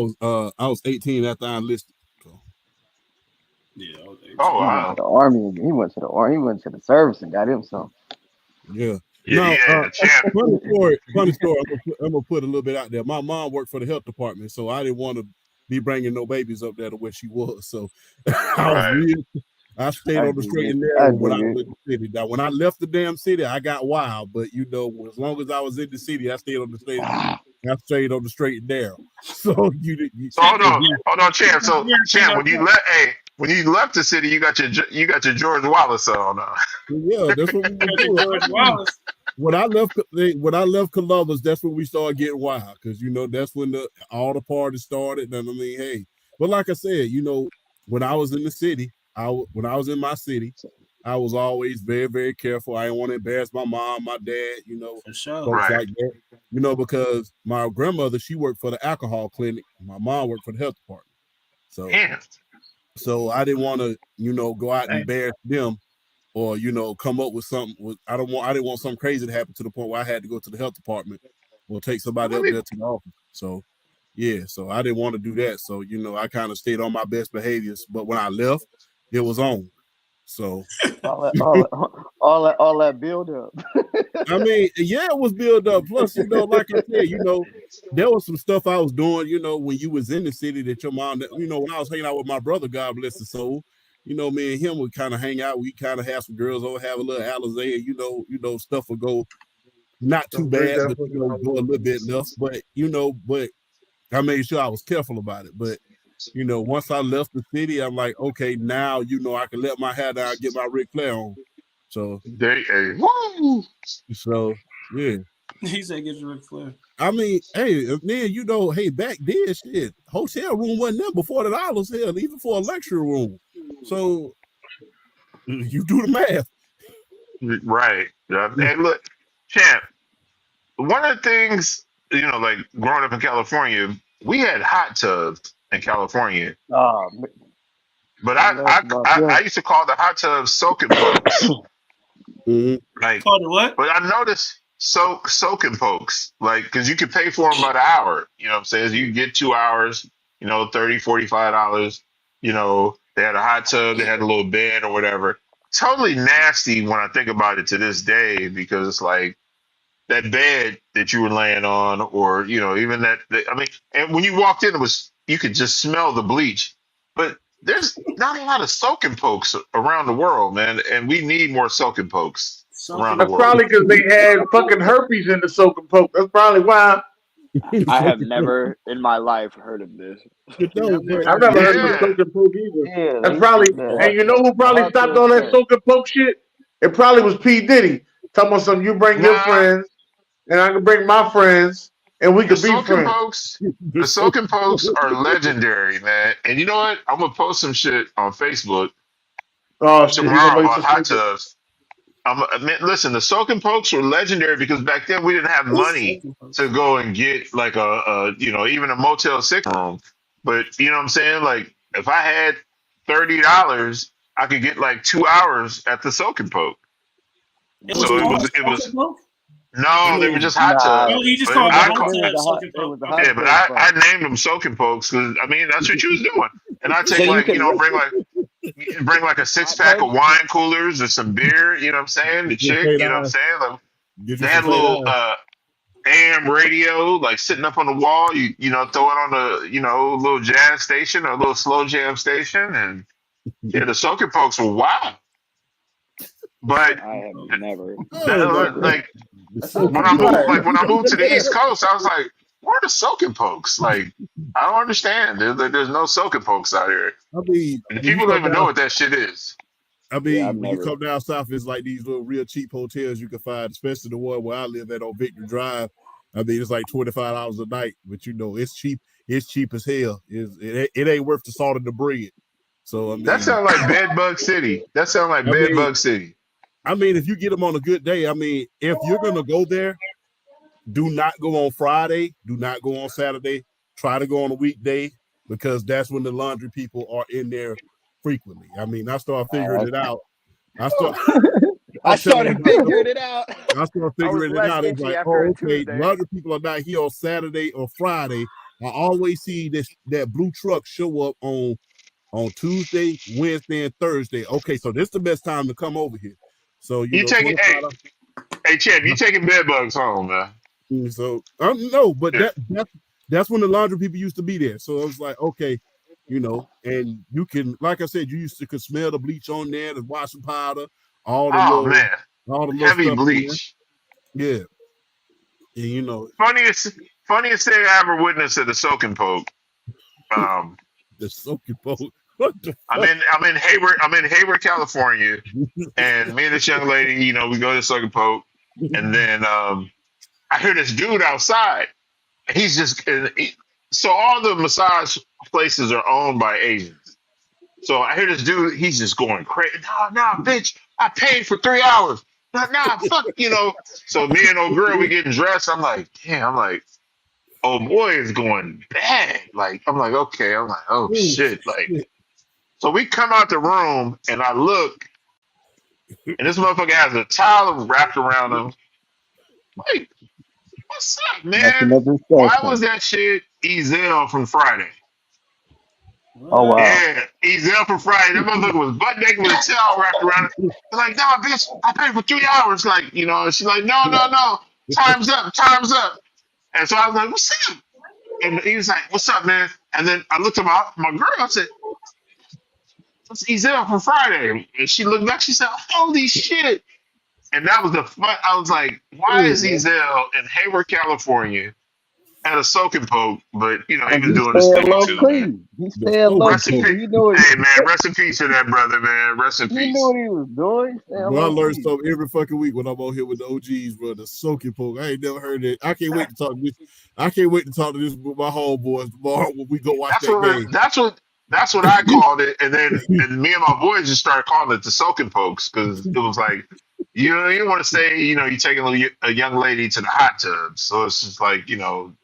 was 18 after I enlisted. So, Yeah, I was oh 18. He went to wow, the army. He went to the army. He went to the service and got him some. yeah. yeah, No, yeah, champ. funny story. Funny story. I'm gonna put a little bit out there. My mom worked for the health department, so I didn't want to be bringing no babies up there to where she was. So I was Right. real. I stayed I on the dig straight it. and I narrow when I dig was it. in the city. Now, when I left the damn city, I got wild. But you know, as long as I was in the city, I stayed on the straight. I stayed on the straight and narrow. So So hold on, champ. So champ, when you Yeah, left, hey, when you left the city, you got your George Wallace on. yeah, that's what we were doing. George Wallace. When I left Columbus, that's when we started getting wild because you know that's when all the parties started. And I mean, hey, but like I said, you know, when I was in the city, when I was in my city, I was always very very careful. I didn't want to embarrass my mom, my dad, you know, For sure. folks Right. like that. You know, because my grandmother she worked for the alcohol clinic, my mom worked for the health department, Damn. so I didn't want to you know go out and Hey, embarrass them or you know come up with something I didn't want something crazy to happen to the point where I had to go to the health department or take somebody Let up me, there to the office. So yeah, so I didn't want to do that. So you know I kind of stayed on my best behaviors, but when I left, it was on. So All that build up. I mean, yeah, it was built up. Plus, you know, like I said, you know, there was some stuff I was doing, you know, when you was in the city that your mom, you know, when I was hanging out with my brother, God bless his soul, you know, me and him would kind of hang out. We kind of have some girls over, have a little Alizé, you know, stuff would go not too Don't drink bad, that but you fucking know, go a Alizé. little bit less. But you know, but I made sure I was careful about it. But you know, once I left the city, I'm like, okay, now you know I can let my hair down, get my Ric Flair on. So, hey, woo. yeah. he said get your Ric Flair. I mean, hey, man, you know, hey, back then, shit, hotel room wasn't there before $40 hell, even for a lecture room. So you do the math. Right. Yeah. And look, champ. One of the things you know, like growing up in California, we had hot tubs in California, Oh, but I know about I them. used to call the hot tubs soaking pokes. Mhm. Like, Called it what? but I noticed soaking pokes, like, because you could pay for them by the hour. You know what I'm saying? So you could get 2 hours, you know, $30, $45. You know, they had a hot tub, they had a little bed or whatever. Totally nasty when I think about it to this day because it's like that bed that you were laying on, or you know, even I mean, and when you walked in, it was you could just smell the bleach. But there's not a lot of soaking pokes around the world, man, and we need more soaking pokes around the Something. That's world. probably because they had fucking herpes in the soaking poke. That's probably why. I have never in my life heard of this. You Yeah, know, I've never but I've heard of never that. heard of the Yeah, soaking poke either. Yeah, That's they probably, the and you know who the probably hot stopped tub all that stank. soaking poke shit? It probably was P. Diddy. Talking about something, you bring your nah, friends, and I can bring my friends, and we the could be soaking friends. pokes, the the so soaking pokes are legendary, man. And you know what? I'm gonna post some shit on Facebook Oh shit, he gonna tomorrow make about some hot soaking. tubs. I mean, listen, the soaking pokes were legendary because back then we didn't have money Something to folks. go and get like you know, even a Motel 6 room. But you know what I'm saying? Like if I had $30, I could get like 2 hours at the soaking poke. It was So called it a soaking was poke. No, they were just hot Nah, tubs. Oh, you just But called the I hot call, it was tub the hot. soaking It was pump. the Okay. hot yeah, but tub I fun. named them soaking pokes because I mean that's what you was doing. And I So take you like can bring like a hot 6-pack tubs. of wine coolers or some beer. You know what I'm saying? The Get your chick, fade you know what I'm eyes. saying? Like, Get they you had some a fade little eyes. AM radio like sitting up on the wall. You know throw it on the little jazz station or a little slow jam station, and yeah, the soaking pokes were wild. But I have never. Oh, my God. like The That sounds soaking when I pokes. moved, fire. like when I moved to the East Coast, I was like, where are the soaking pokes? Like, I don't understand. There's no soaking pokes out here. I mean, And the when you people don't come even know down, what that shit is. I Yeah, I've mean, when you never. come down south, it's like these little real cheap hotels you can find, especially the one where I live at on Victor Drive. I mean, it's like $25 a night, but it's cheap. It's cheap as hell. It ain't worth the salt and the bread. So That sounds like Bed Bug City. That sounds like I Bed mean, Bug City. if you get them on a good day, I mean, if you're gonna go there, do not go on Friday. Do not go on Saturday. Try to go on a weekday because that's when the laundry people are in there frequently. I mean, I started figuring it out. I start. I I'm telling you, started figuring it out. I started I was figuring it less out. It's itchy like, after oh, a okay, Tuesday. a lot of people are not here on Saturday or Friday. I always see that blue truck show up on Tuesday, Wednesday, and Thursday. Okay, so this is the best time to come over here. So You taking $25. hey Champ, you taking bed bugs home, man. So no, but Yeah. that's when the laundry people used to be there. So I was like, okay, and you can, like I said, you used to could smell the bleach on there, the washing powder, all the Oh little man. all the little Heavy stuff in there. bleach. Yeah, and Funniest thing I ever witnessed at a soaking poke. Um the soaking boat. What the I'm fuck? in Hayward, California, and me and this young lady, we go to the soaking poke, and then I hear this dude outside. He's just so all the massage places are owned by Asians. So I hear this dude, he's just going crazy. Nah, bitch, I paid for 3 hours. Nah, fuck. So me and old girl, we getting dressed. I'm like, damn, oh boy is going bad. Like, I'm like, okay. I'm like, oh Oh shit. Like, shit! so we come out the room and I look, and this motherfucker has a towel wrapped around him. Like, what's up, Nothing man? of Why was discussion. that shit Ezel from Friday? Oh What? wow. Yeah, Ezel from Friday. That motherfucker was butt naked with a towel wrapped around it. Like, nah, bitch, I paid for 3 hours. Like, and she's like, no, no, no. Time's up, time's up. And so I was like, what's up? And he was like, what's up, man? And then I looked at my girl. I said, it's Ezel from Friday. And she looked back. She said, holy shit. And that was the fun. I was like, why is Ezel in Hayward, California at a soaking poke? But, he And was he doing his staying thing low too, man. key. He The staying low soaking Rest in key. boat. peace. He knew Hey, man, rest in peace to that brother, man. Rest in he knew what peace. he was doing. He staying Bro, I low learn key. something every fucking week when I'm on here with the OGs, bro. The soaking poke. I ain't never heard it. I can't wait to talk to this. I can't wait to talk to this with my homeboys tomorrow when we go watch That's that what game. that's what I called it, and then me and my boys just started calling it the soaking pokes because it was like you want to say you're taking a young lady to the hot tub, so it's just like you going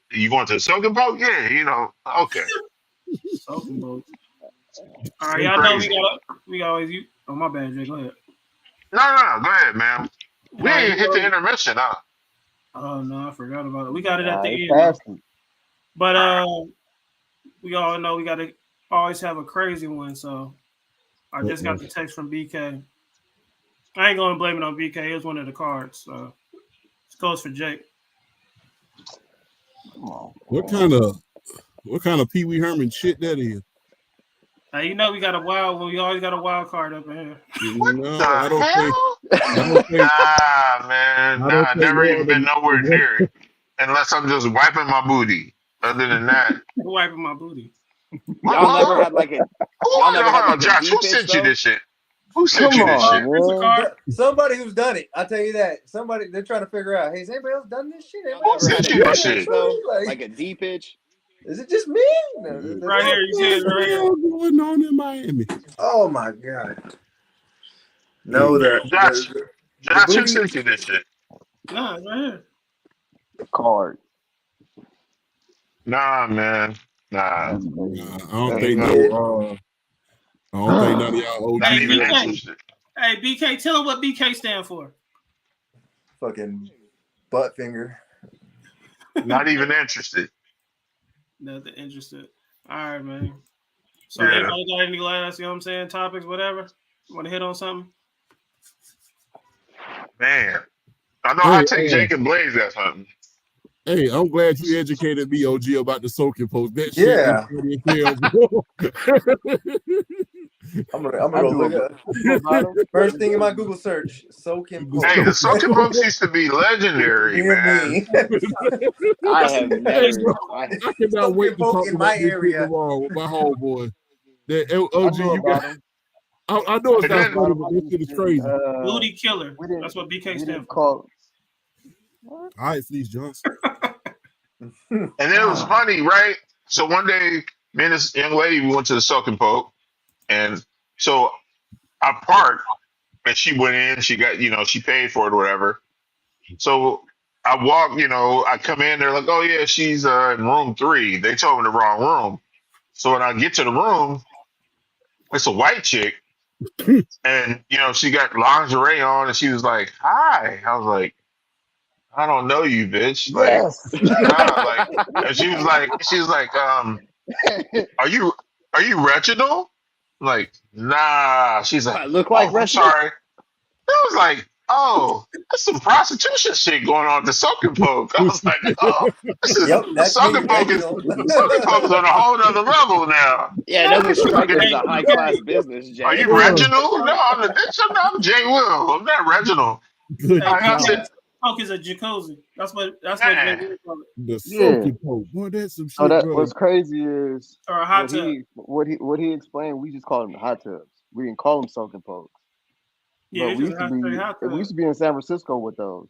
to the soaking poke, yeah, okay, Soaking boat. All right, Soaking y'all know poke. crazy. we always use. Oh my bad, Jay. Go ahead. No, go ahead, man. All We right, ain't you even hit the know. intermission, huh? Oh no, I forgot about it. We got it at Nah, he the end though. passed him. But we all know we got to always have a crazy one. So I just got the text from BK. I ain't gonna blame it on BK. It was one of the cards. So it goes for Jake. Come on. What kind of Pee Wee Herman shit that is? We got a wild one. We always got a wild card up in here. What No, the I don't think. hell? I don't think. Nah, man. I don't Nah, think never more even been than nowhere near it unless I'm just wiping my booty. Other than that, Wiping my booty. Y'all never had like a y'all never had hold on, like a Josh. Who deep itch sent you though. this shit? Who sent Come you this on, shit? It's a man. card. Somebody who's done it. I'll tell you that. Somebody they're trying to figure out. Hey, has anybody else done this shit? Y'all Anybody else Who never had sent a you done this deep this itch shit? though, shit? like a deep itch. Is it just me? No, that's Right not- here, you see it what right the here. hell going on in Miami? Oh my god. No, Josh, the Josh, who booty. sent you this shit? No, it's right here. Card. Nah, man. Nah. That's crazy. I don't Let That's me think get. no. I don't think none of y'all Not Hey, OGs even ready. BK. interested. Hey, BK, tell him what BK stand for. Fucking Butt finger. Not even interested. Nothing interested. All right, man. So Yeah. anybody got any last, you know what I'm saying, topics, whatever? Want to hit on something? Man, I know Hey, I take Jake and Blaze got something. Hey, I'm glad you educated me, OG, about the soaking post. That shit Yeah. is funny as hell, bro. I'm gonna I go knew look about, up. I knew about him. First thing in my Google search, soaking poke. Hey, the soaking pokes used to be legendary, Hear man. me. I have Hey, never. bro, I, I cannot wait to Soaking poke talk in about my this shit area. tomorrow with my homeboy. That I OG, knew you got. about him. I know it's And not then, funny, but this shit is crazy. Booty killer. We didn't. That's what BK We stands didn't for. call. What? All right, Fleece Johnson. and then it was funny, right? So one day, me and this young lady, we went to the soaking poke, and so I parked, and she went in. She got, she paid for it or whatever. So I walk, I come in. They're like, "Oh yeah, she's in room 3." They told me the wrong room. So when I get to the room, it's a white chick, and she got lingerie on, and she was like, "Hi." I was like, "I don't know you, bitch." Like, Yes. nah, like, and she was like, are you Reginald? I'm like, nah. She's like, I look like "Oh, I'm Reginald. sorry." I was like, "Oh, that's some prostitution shit going on at the soaking poke." I was like, "Oh, this is Yep, the that's me, soaking poke is Reginald. on a whole other level now." Yeah, it doesn't strike me as Hey, a high class business, Are Jay. you Reginald? No, I'm Jay Will. I'm not Reginald. Good Hey, I God. said, Poke is a jacuzzi. That's what man, Jay call it. The Yeah. soaking poke. Boy, that's some So shit, that bro. what's crazy is Or a hot tub. what he explained. We just called them hot tubs. We didn't call them soaking pokes. Yeah, But it's we just used a to hot, straight be hot we tub. used to be in San Francisco with those.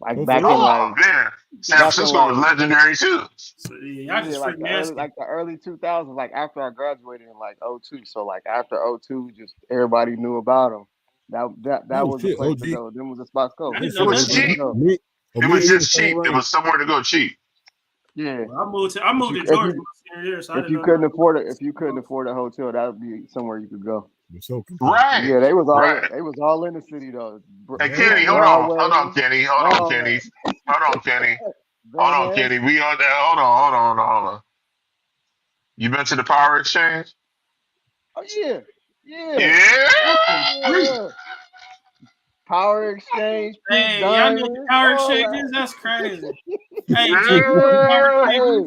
Like Oh, back for in real? like oh man, San back in Francisco was like legendary too. So, yeah, y'all just like freak nasty. the early 2000s, like after I graduated in like '02. So like after '02, just everybody knew about them. That Oh was the shit, place OG. to go. Them was the spots to go. I Hey, didn't It know shit, was that. Everywhere to cheap. go. me, It me was in the just same cheap. It range. was somewhere to go cheap. Yeah. I moved to If Georgia you my senior year, so I if didn't you know couldn't nothing afford it, about if you couldn't afford a hotel, that would be somewhere you could go. The soaking poke. Right, Yeah, they was right. all in the city though. Hey, Yeah. Kenny, hold on, Broadway, Kenny, all Kenny, that. hold Van on, Ness. Kenny. We on there. Hold on. You been to the Power Exchange? Oh yeah, yeah, Yeah. yeah. Power Exchange, Peak Hey, y'all know the Diamond, power all exchanges? that. That's crazy. Hey, Jake, you know where the power Yeah. exchange is?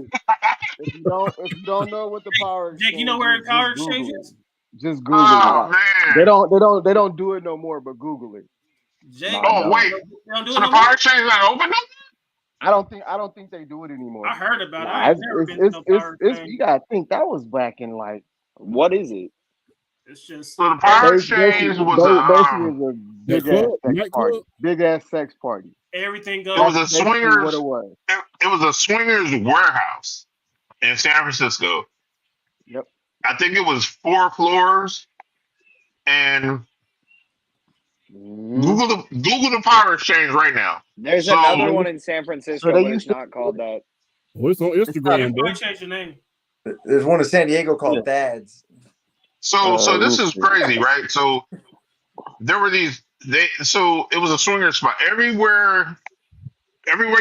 Hey, if you don't know what the Power Jake, you know Exchange where is, the power just exchange Google it. is? Just Google it. Oh man. They don't do it no more, but Google it. Jake, Nah, I Oh don't. wait. they don't do So it the no more? Power Exchange not open now? I don't think they do it anymore. I heard about it. I Nah, ain't never been to no power it's exchange. you gotta think that was back in like What is it? It's just So the Power basically Exchange was a is a That big ass club, sex party. nightclub. Big ass sex party. everything it was goes. a That's basically what it swingers was. it was a swingers warehouse in San Francisco. Yep. I think it was 4 floors. And Mhm. Google the Power Exchange right now. There's So another one in San So Francisco, they but it's used to. not called that. Oh, it's on It's not. They Instagram, probably boy. changed the name. There's one in San Diego Yeah. called Dad's. so Let this me is see. crazy, right? So there were so it was a swinger spot. Everywhere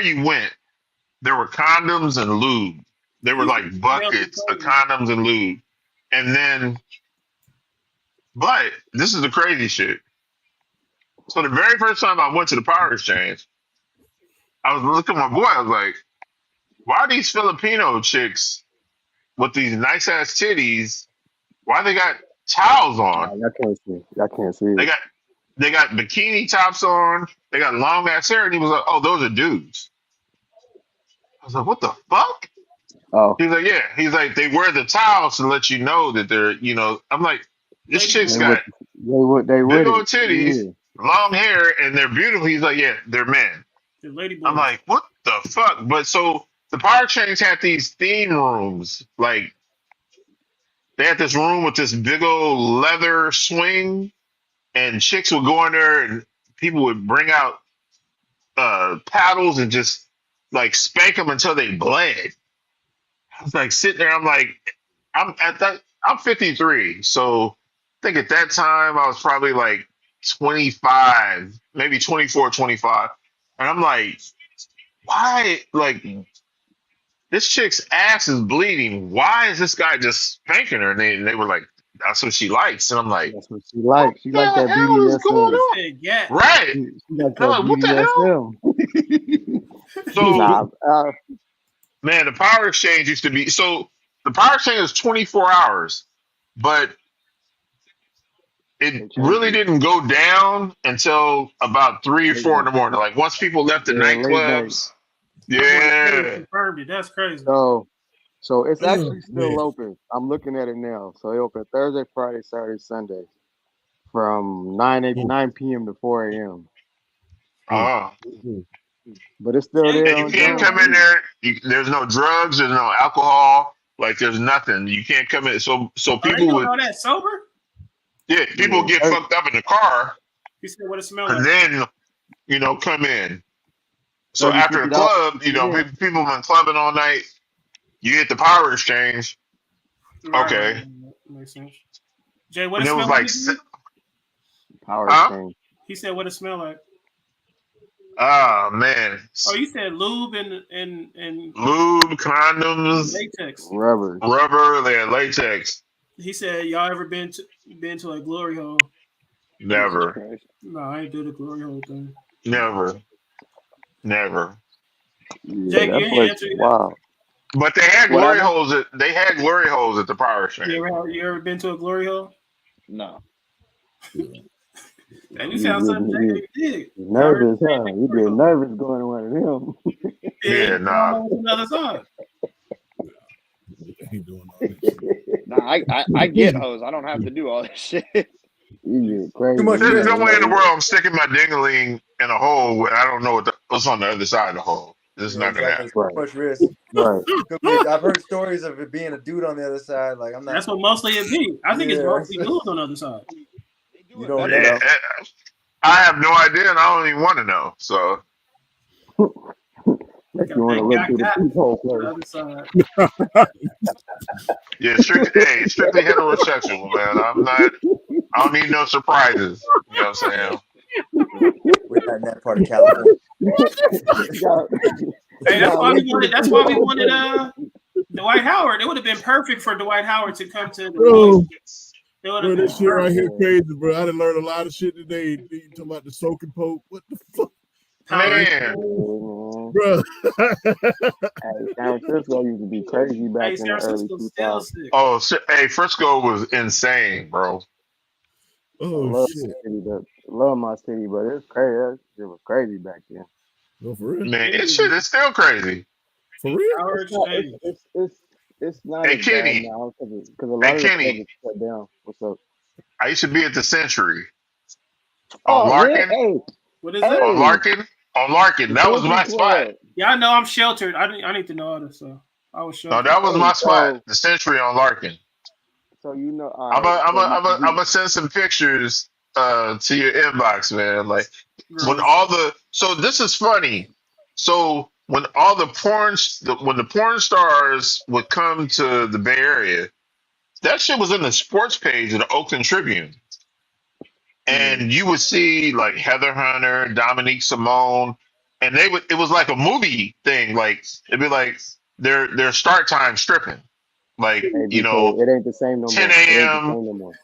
you went, there were condoms and lube. There were like Hell, it's buckets of crazy. condoms and lube. And then but this is the crazy shit. So the very first time I went to the Power Exchange, I was looking at my boy, I was like, why are these Filipino chicks with these nice ass titties? Why they got towels on? I can't see. I can't see They it. got they got bikini tops on. They got long ass hair, and he was like, "Oh, those are dudes." I was like, "What the fuck?" Oh, He's like, "Yeah." He's like, "They wear the towels to let you know that they're." I'm like, "This Lady chick's they boy. would. got They big with old it. titties, Yeah. long hair, and they're beautiful." He's like, "Yeah, they're men." The lady I'm boys. like, "What the fuck?" But so the Power Chains had these theme rooms. Like they had this room with this big old leather swing, and chicks would go in there, and people would bring out paddles and just like spank them until they bled. I was like sitting there. I'm like, I'm at that. I'm 53, so I think at that time I was probably like 25, maybe 24, 25, and I'm like, why, like, this chick's ass is bleeding. Why is this guy just spanking her? And they were like, that's what she likes. And I'm like, That's what she what likes. She like the that hell is going BDSM. He on? said, "Yeah." Right. She like And I'm that like, what the hell? BDSM. So, Nah, man, the power exchange used to be so the power exchange is 24 hours, but it they changed really it. didn't go down until about 3 or 4 in Late the morning. Like once people left the Yeah, late night. nightclubs. My boy Taylor Yeah. confirmed it. That's crazy. So it's Oh, actually still man. open. I'm looking at it now. So they open Thursday, Friday, Saturday, Sunday from 9 p.m. to 4 a.m. Oh. But it's still Jay, there And you on can't June come in too. there. There's no drugs. There's no alcohol. Like there's nothing. You can't come in. So are they people doing would all that sober? yeah people Yeah, get fucked up in the car He said, "What it smell and like?" then come in. So $30, after the $50 club, to get in. people been clubbing all night. You hit the power exchange. Right. Okay. Makes sense. Jay, what it And it was smell like like, again? Power huh? exchange. He said, "What it smell like?" Oh man, Oh, you said lube and lube, condoms, latex. Rubbers. rubber, they had latex. He said, "Y'all ever been to a glory hole?" Jesus Never, Christ. No, I ain't do the glory hole thing. never, never. Yeah, Jake, you that ain't place answer is yet. wild. But they had What glory happened? holes. They had glory holes at the power exchange. You ever been to a glory hole? No. And you sound something Jake did. You Y'all ever nervous, been huh? to a You glory get hole? nervous going to one of them. Yeah, Yeah, you don't nah. know what's on the other side. He doing all that shit. Nah, I get hoes. I don't have to do all this shit. You get crazy. Too much There's risk. no You way in the know, world I'm sticking my dingling in a hole where I don't know what's on the other side of the hole. This is Yeah, not gonna exactly. happen. It's too right, much risk. right. Could be. I've heard stories of it being a dude on the other side. Like I'm not. That's what mostly it be. I think it's Yeah, mostly dudes on the other side. They do you it don't better Yeah, know. though. I have no idea, and I don't even want to know. So You Make got you want that to look through the got peephole on the place. other side. yeah, strictly heterosexual, man. I don't need no surprises. You know what I'm Yeah, saying? we're not in that part of California. Got, Hey, that's got why we look through wanted. the That's why we peephole wanted place. Dwight Howard. It would have been perfect for Dwight Howard to come to the voice. Bro, It would have bro, been this shit right perfect. here crazy, bro. I done learned a lot of shit today. You talking about the soak and poke? What the fuck, Powder. Man, bro? Hey, San Francisco used to be crazy back Hey, in San the early Francisco's still 2000s. sick. oh, hey, Frisco was insane, bro. I Oh love shit, my city, love my city, but it's crazy. It was crazy back then. no for real, Man, Yeah, it's still crazy. for real. Power It's not. exchange. It's not Hey, as bad Kenny, now because a hey, lot of the clubs Kenny, are shut down. What's up? I used to be at the Century on Oh yeah, Larkin, What is that? on hey, Larkin, on Larkin. the That was country my spot. club. Yeah, I know I'm sheltered. I need to know all this stuff. I was No, sheltered. that was Hey, my spot. The Century on Larkin. All all right. So I'm gonna send some pictures to your inbox, man. Like when Gross. all the so this is funny. So when all when the porn stars would come to the Bay Area, that shit was in the sports page of the Oakland Tribune, and you would see like Heather Hunter, Dominique Simone, and they would. It was like a movie thing. Like it'd be like their start time stripping, like Hey, BK, it ain't the same no 10 more. It ain't the a.m. same no more.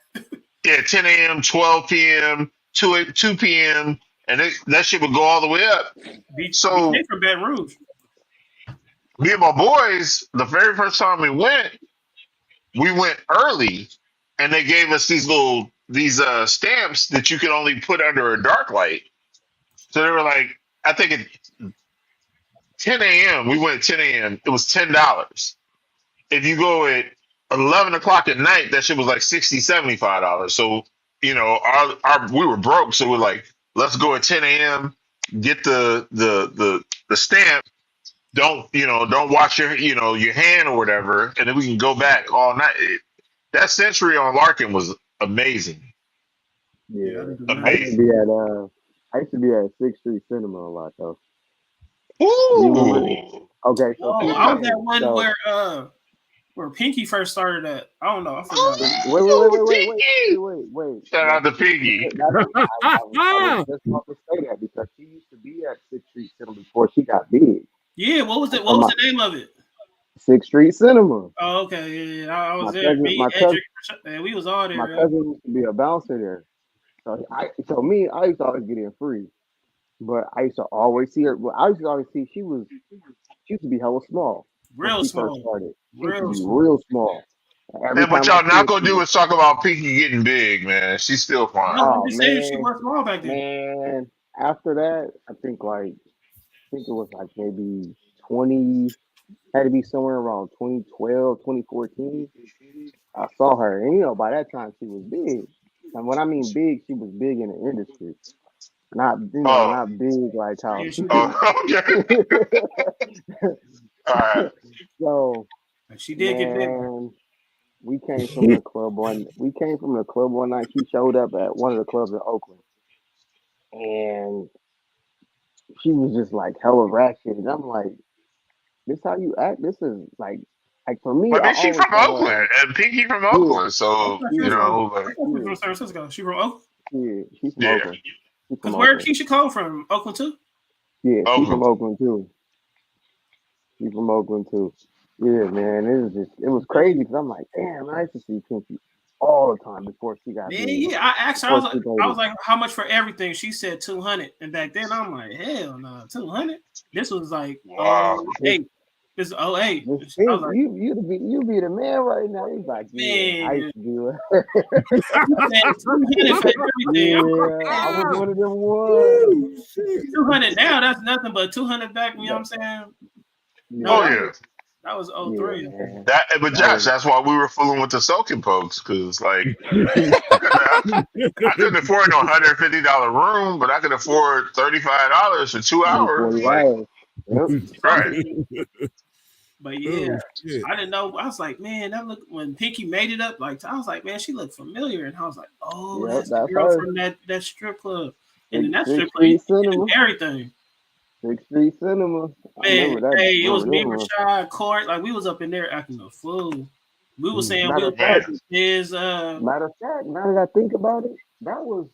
Yeah, 10 a.m., 12 p.m., 2 p.m., and that shit would go all the way up. BK So from Baton Rouge. me and my boys, the very first time we went early, and they gave us these stamps that you could only put under a dark light. So they were like, I think at 10 a.m. We went at 10 a.m. It was $10. If you go at 11 o'clock at night, that shit was like $65. So, our we were broke. So we're like, let's go at 10 a.m., get the stamp. Don't wash your hand or whatever. And then we can go back all night. That Century on Larkin was amazing. Yeah, I Yeah, didn't do I none of used that. to be at Sixth Street Cinema a lot though. We were Ooh. okay. So Oh, peep I was game. at one So where where Pinky first started at. I don't know. I forgot. Wait. Shout out to Piggy. I was just about to say that because she used to be at 6th Street Cinema before she got big. Yeah, what was it? What was the name of it? 6th Street Cinema. Oh, okay. Yeah. I was My there. cousin- Me, my Edric, man, we was all there. My yeah. cousin used to be a bouncer there. I used to always get in free. But I used to always see her. Well, I used to always see she used to be hella small. Real when she small. First started. She used Real to be small. real small. Every Man, what time I y'all see not her, gonna do is talk about Pinky getting big, man. She's still fine. No, I'm Oh, just saying she man. was small back then. Man, after that, I think it was like maybe 20, had to be somewhere around 2012, 2014. I saw her, and by that time she was big. And when I mean big, she was big in the industry. Not Oh. not big like how. Yeah, she did. Okay. All right. So She did get big. man, we came from the club one night. She showed up at one of the clubs in Oakland, and she was just like hella ratchet. And I'm like, this how you act? This is like for me. But I then she always from saw her Oakland, and Pinky from Oakland, so She you was know, from, like, she was from San Francisco. She from Oakland. Yeah, she's from yeah. Oakland. She's Because from where Oakland. Keisha Cole from? Oakland too? Yeah, she's Oakland. from Oakland too. She's from Oakland too. Yeah, man, it was crazy because I'm like, damn, I used to see Pinky all the time before she got Man, big. yeah, I asked her. I was like, how much for everything? She said 200, and back then I'm like, hell no, 200. This was like, Wow. 08. This is 08. I was like, you be the man right now. He's like, yeah, I used to do it. 200 for everything. Yeah, I was one of them ones. 200 now, that's nothing but 200 back. You know what I'm saying? Oh yeah. That was 03. Yeah, But Josh, that's why we were fooling with the soaking pokes, because like I couldn't afford no $150 room, but I could afford $35 for 2 hours. Like, right. But yeah, Oh, I didn't know. I was like, man, that look when Pinky made it up. Like I was like, man, she looked familiar, and I was like, oh, that's the girl from that strip club, and then that strip club and everything. 6th Street Cinema. Man, hey, it was me, Rashad, Court. Like we was up in there acting a fool. We was saying matter of fact, now that I think about it, that was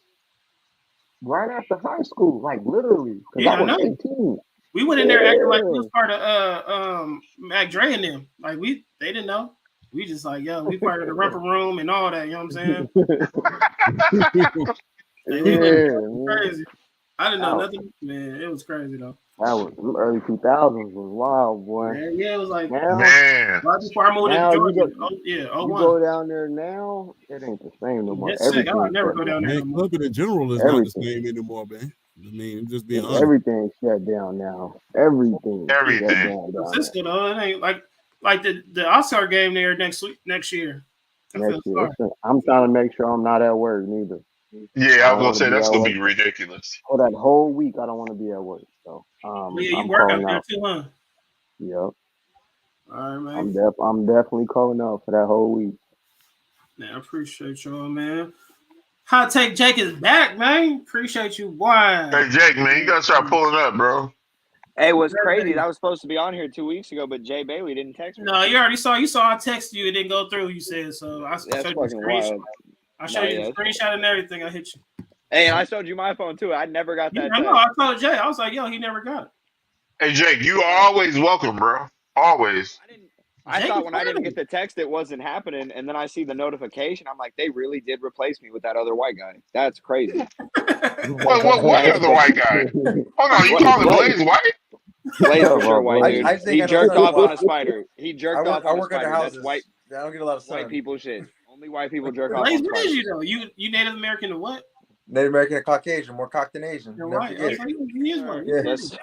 right after high school, like literally. Yeah, I was know. 18. We went in there acting like we was part of Mac Dre and them. Like they didn't know. We just like, yo, we part of the Rumper Room and all that. You know what I'm saying? We crazy. I didn't know nothing, man. It was crazy though. That was early 2000s. Was wild, boy. Yeah, it was like man. Right before I moved to Georgia. You go down there now, it ain't the same no more. It's sick. I would never go down there. Man, clubbing in general is not the same anymore, man. I mean, just being honest. Everything's shut down now. Everything. Cisco though, it ain't like the Oscar game there next year. I'm trying to make sure I'm not at work neither. Yeah, I was gonna say that's gonna be ridiculous. For that whole week, I don't want to be at work. So, you work out there too, huh? Yep. All right, man. I'm definitely calling out for that whole week. Man, I appreciate y'all, man. Hot Take Jake is back, man. Appreciate you, boy. Hey, Jake, man, you gotta start pulling up, bro. Hey, it was crazy. That was supposed to be on here 2 weeks ago, but Jay Bailey didn't text me. No, you already saw. You saw I texted you. It didn't go through. You said so. I That's fucking wild. I showed you the screenshot and everything. I hit you. Hey, and I showed you my phone too. I never got that. I know. I told Jay. I was like, yo, he never got it. Hey, Jake, you are always welcome, bro. Always. I thought when I didn't get the text, it wasn't happening, and then I see the notification. I'm like, they really did replace me with that other white guy. That's crazy. What other white guy? Hold on, you calling Blaze white? Blaze for sure white, dude. He jerked off on a spider. He jerked off on a spider. That's white. I don't get a lot of sun. White people shit. Only white people jerk off. Blaze, what is you though? You Native American or what? Native American and Caucasian, more cock than Asian. You're right. He is right. Yes.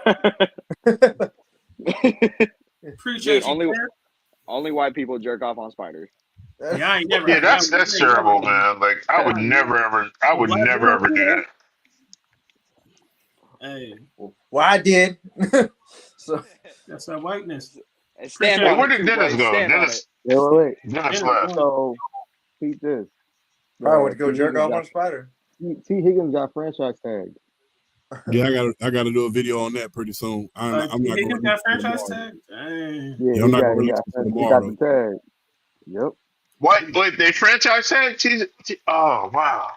Appreciate you. Only white people jerk off on spiders. Yeah, I ain't never. Yeah, that's terrible, man. Like I would never ever do that. Hey, well, I did. So that's our whiteness. Hey, where did Dennis go? Dennis left. So, keep this. I would go jerk off on a spider. T. Higgins got franchise tagged. Yeah, I got to do a video on that pretty soon. I'm not Higgins got franchise tag. Yeah, he got the tag. Yep. What? Wait, they franchise tag? Oh wow.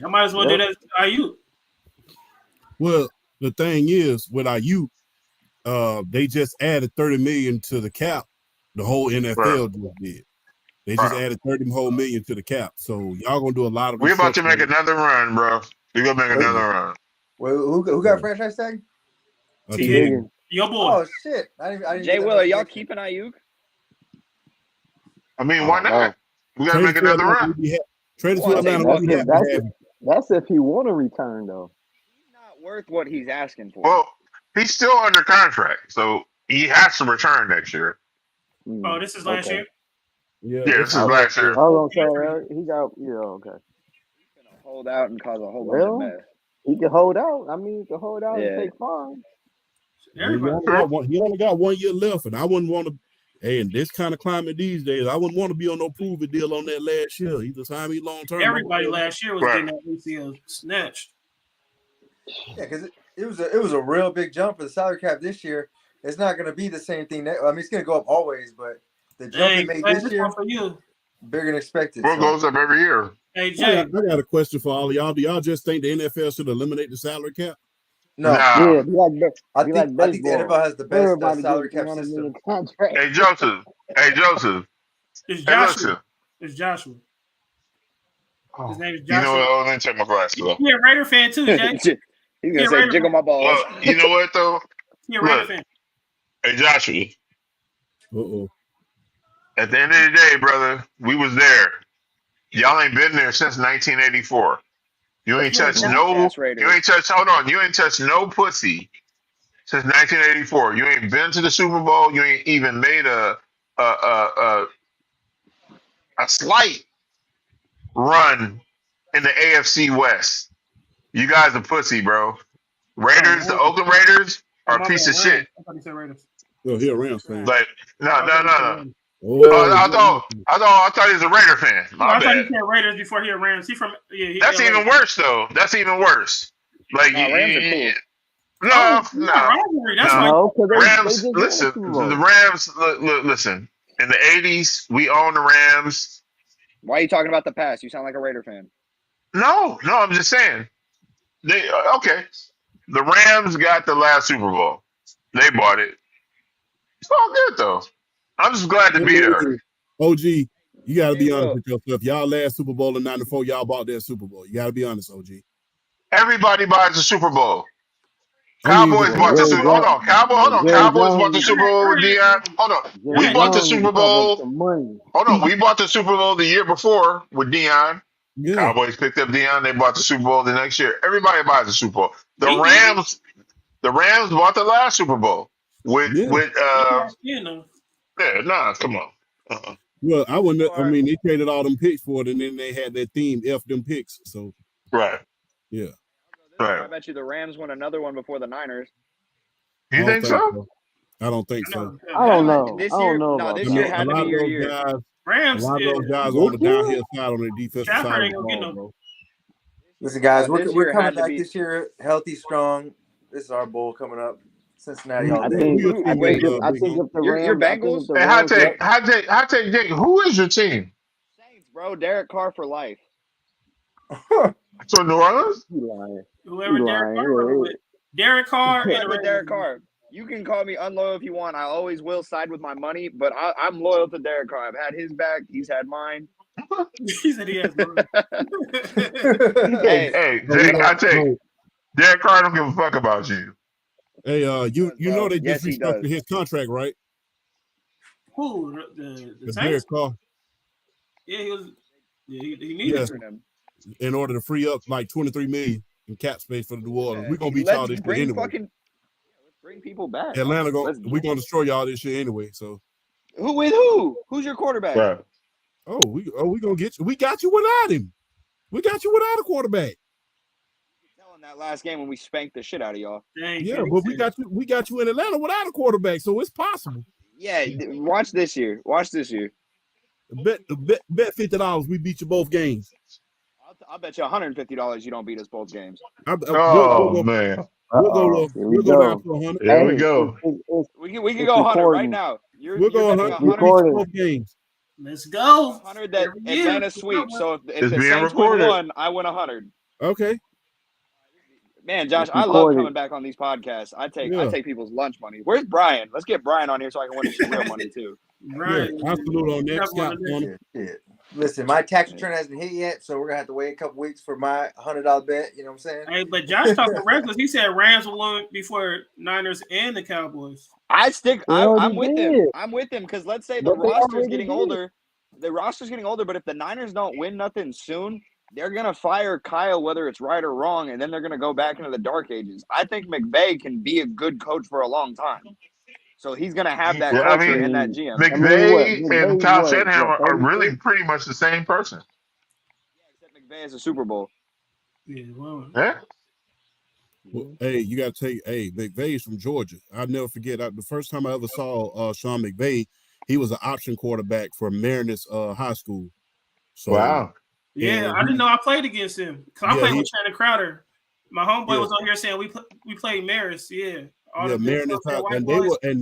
I might as well do that to IU. Well, the thing is, with IU, they just added 30 million to the cap. The whole NFL just did. They just added 30 whole million to the cap. So y'all gonna do a lot of. We're about to make another run, bro. We're gonna make another run. Well, who got franchise tag? Your boy. Oh shit! I didn't Jay Will, are y'all keeping Ayuk? I mean, why not? We gotta make another run. Trade to Atlanta. That's if he want to return though. He's not worth what he's asking for. Well, he's still under contract, so he has to return next year. Oh, this is last year? Yeah, this is last year. I was gonna say he got okay. He's gonna hold out and cause a whole bunch of mess. He can hold out. I mean, he can hold out and take fine. He only got 1 year left, and I wouldn't want to. Hey, in this kind of climate these days, I wouldn't want to be on no prove-it deal on that last year. He just signed me long term. Everybody last year was getting that ACL snatched. Yeah, because it was a real big jump for the salary cap this year. It's not going to be the same thing. I mean, it's going to go up always, but the jump they made this year, bigger than expected. Well, it goes up every year. Hey, Jay. I got a question for all of y'all. Do y'all just think the NFL should eliminate the salary cap? No. Yeah, I think the NFL has the best salary cap system. Hey, Joseph. It's Joshua. It's Joshua. His name is Joshua. You know what? Let me take my glasses off. You're a Raider fan too, Jay. He's going to say, jiggle my balls. Well, you know what, though? You're a Raider fan. Hey, Joshua. Uh-oh. At the end of the day, brother, we was there. Y'all ain't been there since 1984. You ain't touched no. You ain't touched. Hold on. You ain't touched no pussy since 1984. You ain't been to the Super Bowl. You ain't even made a slight run in the AFC West. You guys are pussy, bro. Raiders, the Oakland Raiders are a piece of shit. I thought you said Raiders. Well, he a Rams fan. Like no. Oh, I thought he was a Raider fan. I thought he said Raiders before he a Rams. That's even worse, though. That's even worse. Like Rams are cool. No. Rams. Listen, the Rams. Listen. In the '80s, we owned the Rams. Why are you talking about the past? You sound like a Raider fan. No. I'm just saying. The Rams got the last Super Bowl. They bought it. It's all good though. I'm just glad to be there. OG, you got to be honest with yourself. Y'all last Super Bowl in '94, y'all bought that Super Bowl. You got to be honest, OG. Everybody buys the Super Bowl. Cowboys bought the Super Bowl. Hold on. Cowboys bought the Super Bowl with Deion. Hold on. We bought the Super Bowl. Hold on. We bought the Super Bowl the year before with Deion. Yeah. Cowboys picked up Deion. They bought the Super Bowl the next year. Everybody buys the Super Bowl. The Rams bought the last Super Bowl come on. Well, I wouldn't. I mean, they traded all them picks for it, and then they had that theme F them picks. So right, yeah. Right. I bet you the Rams won another one before the Niners. You think so? I don't think so. I don't know. This year, this year had to be your year. Rams. A lot of those guys on the downhill side on the defensive side of the ball, bro. Listen, guys, we're coming back this year, healthy, strong. This is our bowl coming up. Cincinnati all day. I think if the Rams, your Bengals. Hey, hot take, Jake. Who is your team? Saints, bro. Derek Carr for life. So New Orleans? Whoever Derek Carr with. Derek Carr and Derek Carr. You can call me unloyal if you want. I always will side with my money, but I'm loyal to Derek Carr. I've had his back. He's had mine. He said he has mine. Hey, Jake, I take Derek Carr don't give a fuck about you. Hey, you know they just restructured his contract, right? Who? The Derek Carr. Yeah, he was. Yeah, he needed him. In order to free up like $23 million in cap space for the New Orleans, we're gonna beat y'all this year anyway. Let's bring people back. Atlanta, we're gonna destroy y'all this year anyway. So, who? Who's your quarterback? Right. We gonna get you. We got you without him. We got you without a quarterback. In that last game when we spanked the shit out of y'all. Yeah, but we got you in Atlanta without a quarterback, so it's possible. Yeah, watch this year. Bet $50 we beat you both games. I'll bet you $150 you don't beat us both games. Oh man, Here we'll go down to 100. there we Hey, go. We can it's go 100 right recording. now. We'll go betting 100 Recording. both games. Let's go. 100 that Atlanta sweep. So if It's the being Saints win recorded. 1, I win 100. Okay. Man, Josh, It's I love recorded. coming back on these podcasts. I Yeah. take people's lunch money. Where's Brian? Let's get Brian on here so I can win some real money too. Right. Yeah, I salute on that. That's one Scott of them. Corner. Shit. Listen, my tax return hasn't hit yet, so we're gonna have to wait a couple weeks for my $100 bet. You know what I'm saying? Hey, but Josh talking reckless. He said Rams will win before Niners and the Cowboys. I'm with him. did. I'm with him because let's say the But they roster's already getting did. older. The roster's getting older, but if the Niners don't win nothing soon, they're gonna fire Kyle, whether it's right or wrong, and then they're gonna go back into the dark ages. I think McVay can be a good coach for a long time. So he's gonna have that Yeah, I culture mean, and that GM. McVay and McVay's Kyle what, Shanahan are 36? really pretty much the same person. Except McVay is a Super Bowl. Yeah, well, Yeah. Well, hey, you got to take. Hey, McVay's from Georgia. I'll never forget. The first time I ever saw Sean McVay, he was an option quarterback for Mariners High School. So Wow. yeah, I didn't know I played against him. Cause I played with Shannon Crowder. My homeboy was on here saying we played Maris. Yeah. Mariners High, and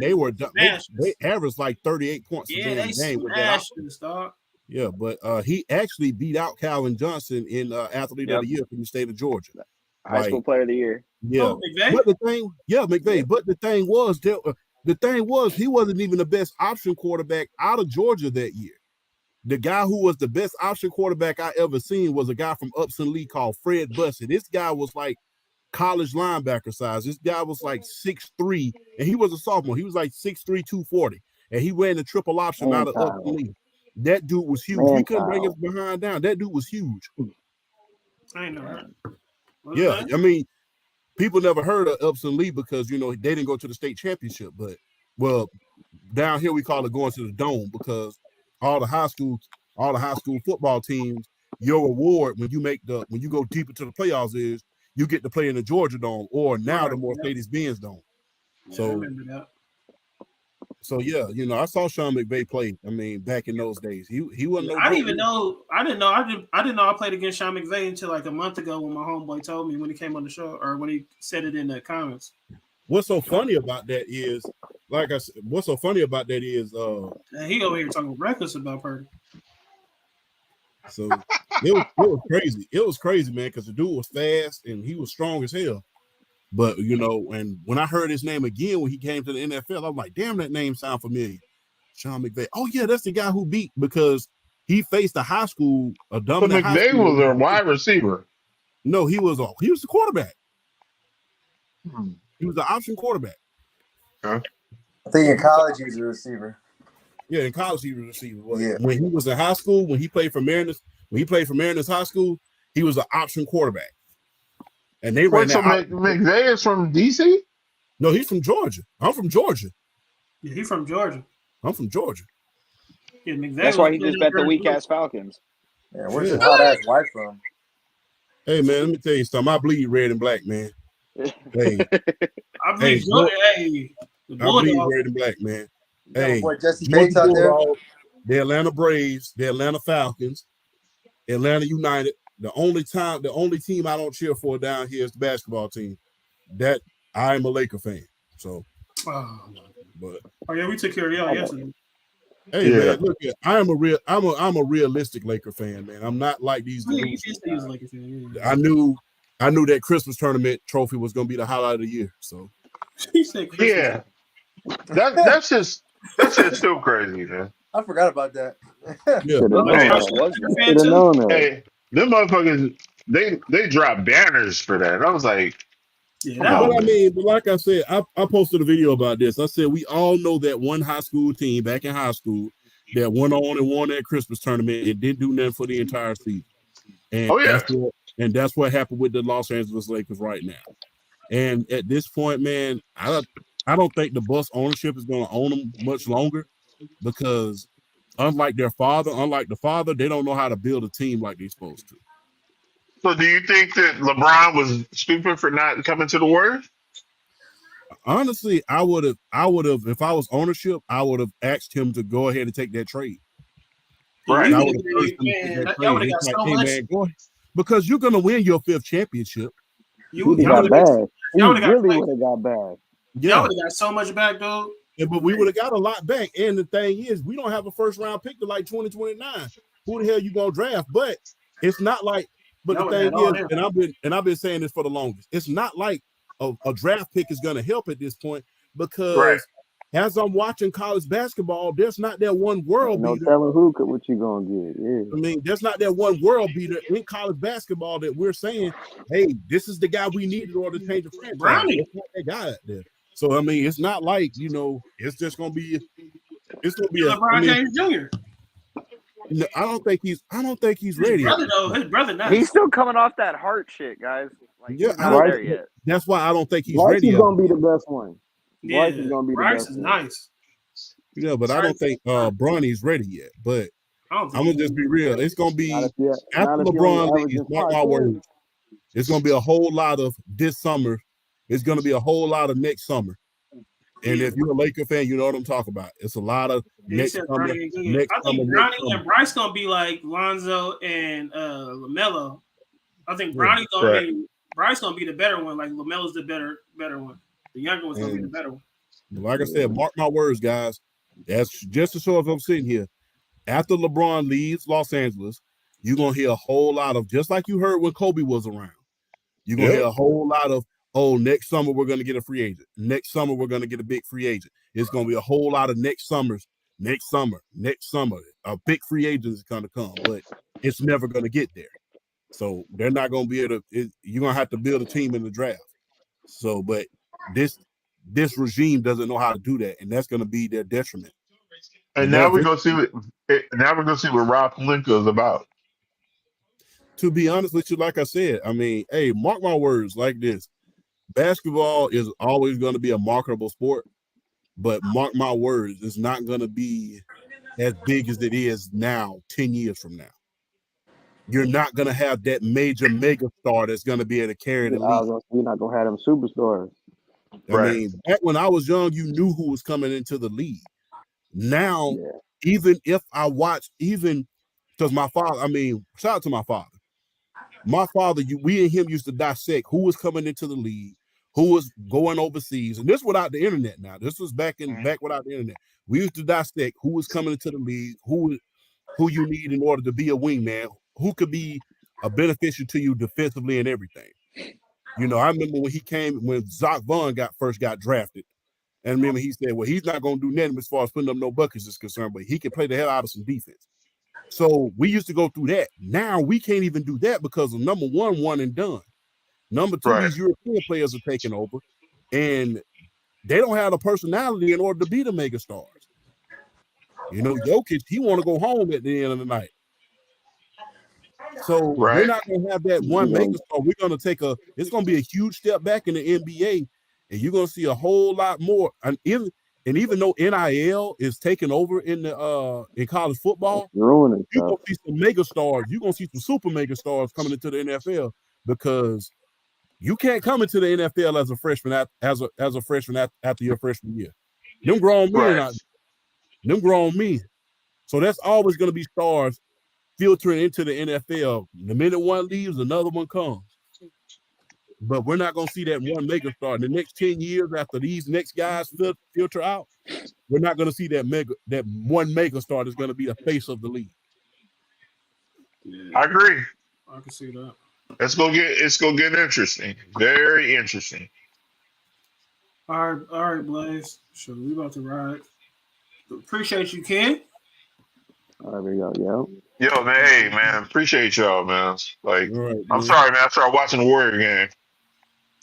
they averaged like 38 points a game with that. Dog. Yeah, but he actually beat out Calvin Johnson in Athlete of the Year from the state of Georgia. High school player of the year. Yeah, but the thing, McVay. But the thing was, he wasn't even the best option quarterback out of Georgia that year. The guy who was the best option quarterback I ever seen was a guy from Upson Lee called Fred Bussey. This guy was like college linebacker size. This guy was like 6'3", and he was a sophomore. He was like 6'3", 240, and he ran the triple option out of Upson Lee. That dude was huge. We couldn't bring his behind down. That dude was huge. I know. Yeah, I mean, people never heard of Upson Lee because they didn't go to the state championship. But down here we call it going to the dome because all the high school football teams, your reward when you go deep into the playoffs is you get to play in the Georgia Dome or now the Mercedes-Benz Dome. Yeah, I remember that. So yeah, I saw Sean McVay play. I mean, back in those days, he wasn't. I didn't know I played against Sean McVay until like a month ago when my homeboy told me when he came on the show or when he said it in the comments. What's so funny about that is, like I said, he over here talking reckless about Purdy. So it was crazy. It was crazy, man, because the dude was fast and he was strong as hell. But and when I heard his name again when he came to the NFL, I'm like, damn, that name sounds familiar. Sean McVay. Oh yeah, that's the guy who beat because he faced a dominant high McVay school. was a wide receiver. No, he was the quarterback. He was the option quarterback. I think in college he was a receiver. Yeah, in college he was a receiver. Yeah. When he was in high school, when he played for Mariners High School, he was an option quarterback. And they ran that. McVay is from DC? No, he's from Georgia. I'm from Georgia. Yeah, he's from Georgia. I'm from Georgia. Yeah, McVay. That's why he just bet the weak ass Falcons. Yeah, where's his hot ass wife from? Hey man, let me tell you something. I bleed red and black, man. Hey, I bleed red and black, man. Hey, boy, Jesse Bates out there. The Atlanta Braves, the Atlanta Falcons, Atlanta United. The only team I don't cheer for down here is the basketball team. That I'm a Laker fan. So, we took care of y'all yesterday. Hey man, look here. I'm a realistic Laker fan, man. I'm not like these dudes. I knew that Christmas tournament trophy was gonna be the highlight of the year. So yeah, that's just still crazy, man. I forgot about that. Hey, them motherfuckers, they dropped banners for that. I was like, but like I said, I posted a video about this. I said we all know that one high school team back in high school that went on and won that Christmas tournament. It didn't do nothing for the entire season. And that's what happened with the Los Angeles Lakers right now. And at this point, man, I don't think the Bucks ownership is going to own them much longer because unlike the father, they don't know how to build a team like they're supposed to. So do you think that LeBron was stupid for not coming to the Warriors? Honestly, I would have, if I was ownership, I would have asked him to go ahead and take that trade. Right. I would have got so much. because you're gonna win your 5th championship. He'd have got bad. He really would have got bad. Y'all would have got so much back, dude. Yeah, but we would have got a lot back. And the thing is, we don't have a first round pick to like 2029. Who the hell you gonna draft? But it's not like. But the thing is, and I've been saying this for the longest. It's not like a draft pick is gonna help at this point because as I'm watching college basketball, there's not that one world beater. No telling what you gonna get. Yeah. I mean, there's not that one world beater in college basketball that we're saying, hey, this is the guy we need in order to change the franchise. There's not that guy out there. So I mean, it's not like it's just gonna be. It's gonna be LeBron James Jr. No, I don't think he's ready. His brother, nice. He's still coming off that heart shit, guys. Like, yeah, he's not there yet. That's why I don't think he's Bryce ready. He's gonna be the best one. Yeah, Bryce is gonna be Bryce the best is one. nice. Yeah, but I don't think Bronny's ready yet. But I'm gonna just be real. It's gonna be after LeBron leaves. Mark my words. It's gonna be a whole lot of this summer. It's gonna be a whole lot of next summer. And if you're a Laker fan, you know what I'm talking about. It's a lot of next summer. I think Bronny and Bryce gonna be like Lonzo and LaMelo. I think Bryce gonna be the better one. Like LaMelo's the better one. The younger one's gonna be the better one. Like I said, mark my words, guys. That's just as sure as I'm sitting here. After LeBron leaves Los Angeles, you're gonna hear a whole lot of, just like you heard when Kobe was around. You're gonna hear a whole lot of, oh, next summer we're gonna get a free agent. Next summer we're gonna get a big free agent. It's gonna be a whole lot of next summer. A big free agent is gonna come, but it's never gonna get there. So they're not gonna be able to. You're gonna have to build a team in the draft. So, but this regime doesn't know how to do that, and that's gonna be their detriment. And now we're gonna see what Rob Pelinka is about. To be honest with you, like I said, I mean, hey, mark my words like this. Basketball is always going to be a marketable sport, but mark my words, it's not going to be as big as it is now 10 years from now. You're not going to have that mega star that's going to be able to carry the league. You're not going to have them superstars. I mean, back when I was young, you knew who was coming into the league. Now, even if I watch, even because my father, I mean, shout out to my father. My father, we and him used to dissect who was coming into the league, who was going overseas, and this without the internet. Now, this was back without the internet. We used to dissect who was coming into the league, who you need in order to be a wingman, who could be a beneficial to you defensively and everything. You know, I remember when Zach Vaughn first got drafted, and remember he said, "Well, he's not going to do nothing as far as putting up no buckets is concerned, but he can play the hell out of some defense." So we used to go through that. Now we can't even do that because of number one and done. Number two, these European players are taking over, and they don't have the personality in order to be the mega stars. You know, Jokic, he want to go home at the end of the night. So we're not going to have that one mega star. We're going to it's going to be a huge step back in the NBA, and you're going to see a whole lot more. And even though NIL is taking over in college football, you're going to see some mega stars. You're going to see some super mega stars coming into the NFL because you can't come into the NFL as a freshman as a freshman after your freshman year. Them grown men them grown men. So that's always going to be stars filtering into the NFL. The minute one leaves, another one comes. But we're not going to see that one mega star in the next 10 years after these next guys filter out. We're not going to see that one mega star that's going to be the face of the league. I agree. I can see that. It's gonna get interesting. Very interesting. All right, Blaze. So we about to ride. Appreciate you, Ken. There we go. Yo, man, hey, man, appreciate y'all, man. Like, right, I'm sorry, man. I started watching the Warrior game.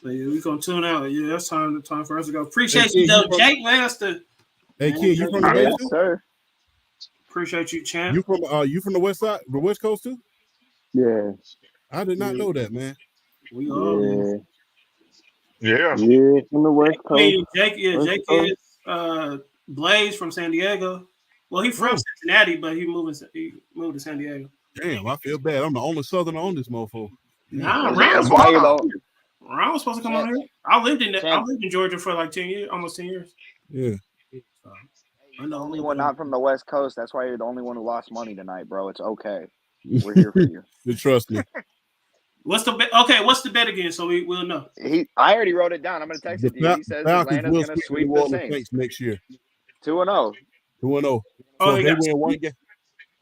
Yeah, we gonna tune out. Yeah, that's time for us to go. Appreciate you, though, Jake Master. Hey, Ken, you from the Bay too? Sir. Appreciate you, champ. You from the West Side, the West Coast too? Yeah. I did not know that, man. We all Yeah, from the West Coast. Jake is Blaze from San Diego. Well, he's from Cincinnati, but he moved to San Diego. Damn, I feel bad. I'm the only Southerner on this mofo. Nah, Ron was supposed to come on here. I lived in Georgia for like 10 years, almost 10 years. Yeah. So, I'm the only one not from the West Coast. That's why you're the only one who lost money tonight, bro. It's okay. We're here for you. You trust me. What's the bet? Okay, what's the bet again? So we'll know. I already wrote it down. I'm gonna text The it to you. He says Falcons Atlanta's will gonna sweep the sweep New the Orleans Saints. Saints next year. 2-0. 2-0. So Oh, if they they got win one game.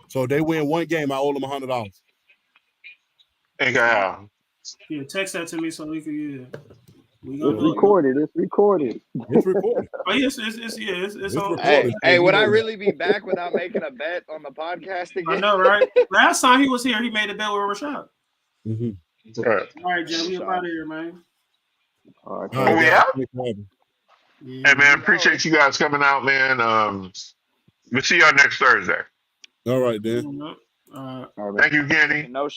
So if they win one game, I owe them $100. Ain't gonna happen. Yeah, text that to me so we can. Yeah, we It's gonna do it. recorded. It's recorded. It's recorded. Oh yes, it's on. recorded. Hey, would I really be back without making a bet on the podcast again? I know, right? Last time he was here, he made a bet with Rashad. Mm-hmm. Right. All right, Jay, we up out of here, man. All right. All right, we guys. out? Thanks for having me. Yeah. Hey man, appreciate you guys coming out, man. We'll see y'all next Thursday. All right, then. All right. All right, man. Thank you, Kenny. No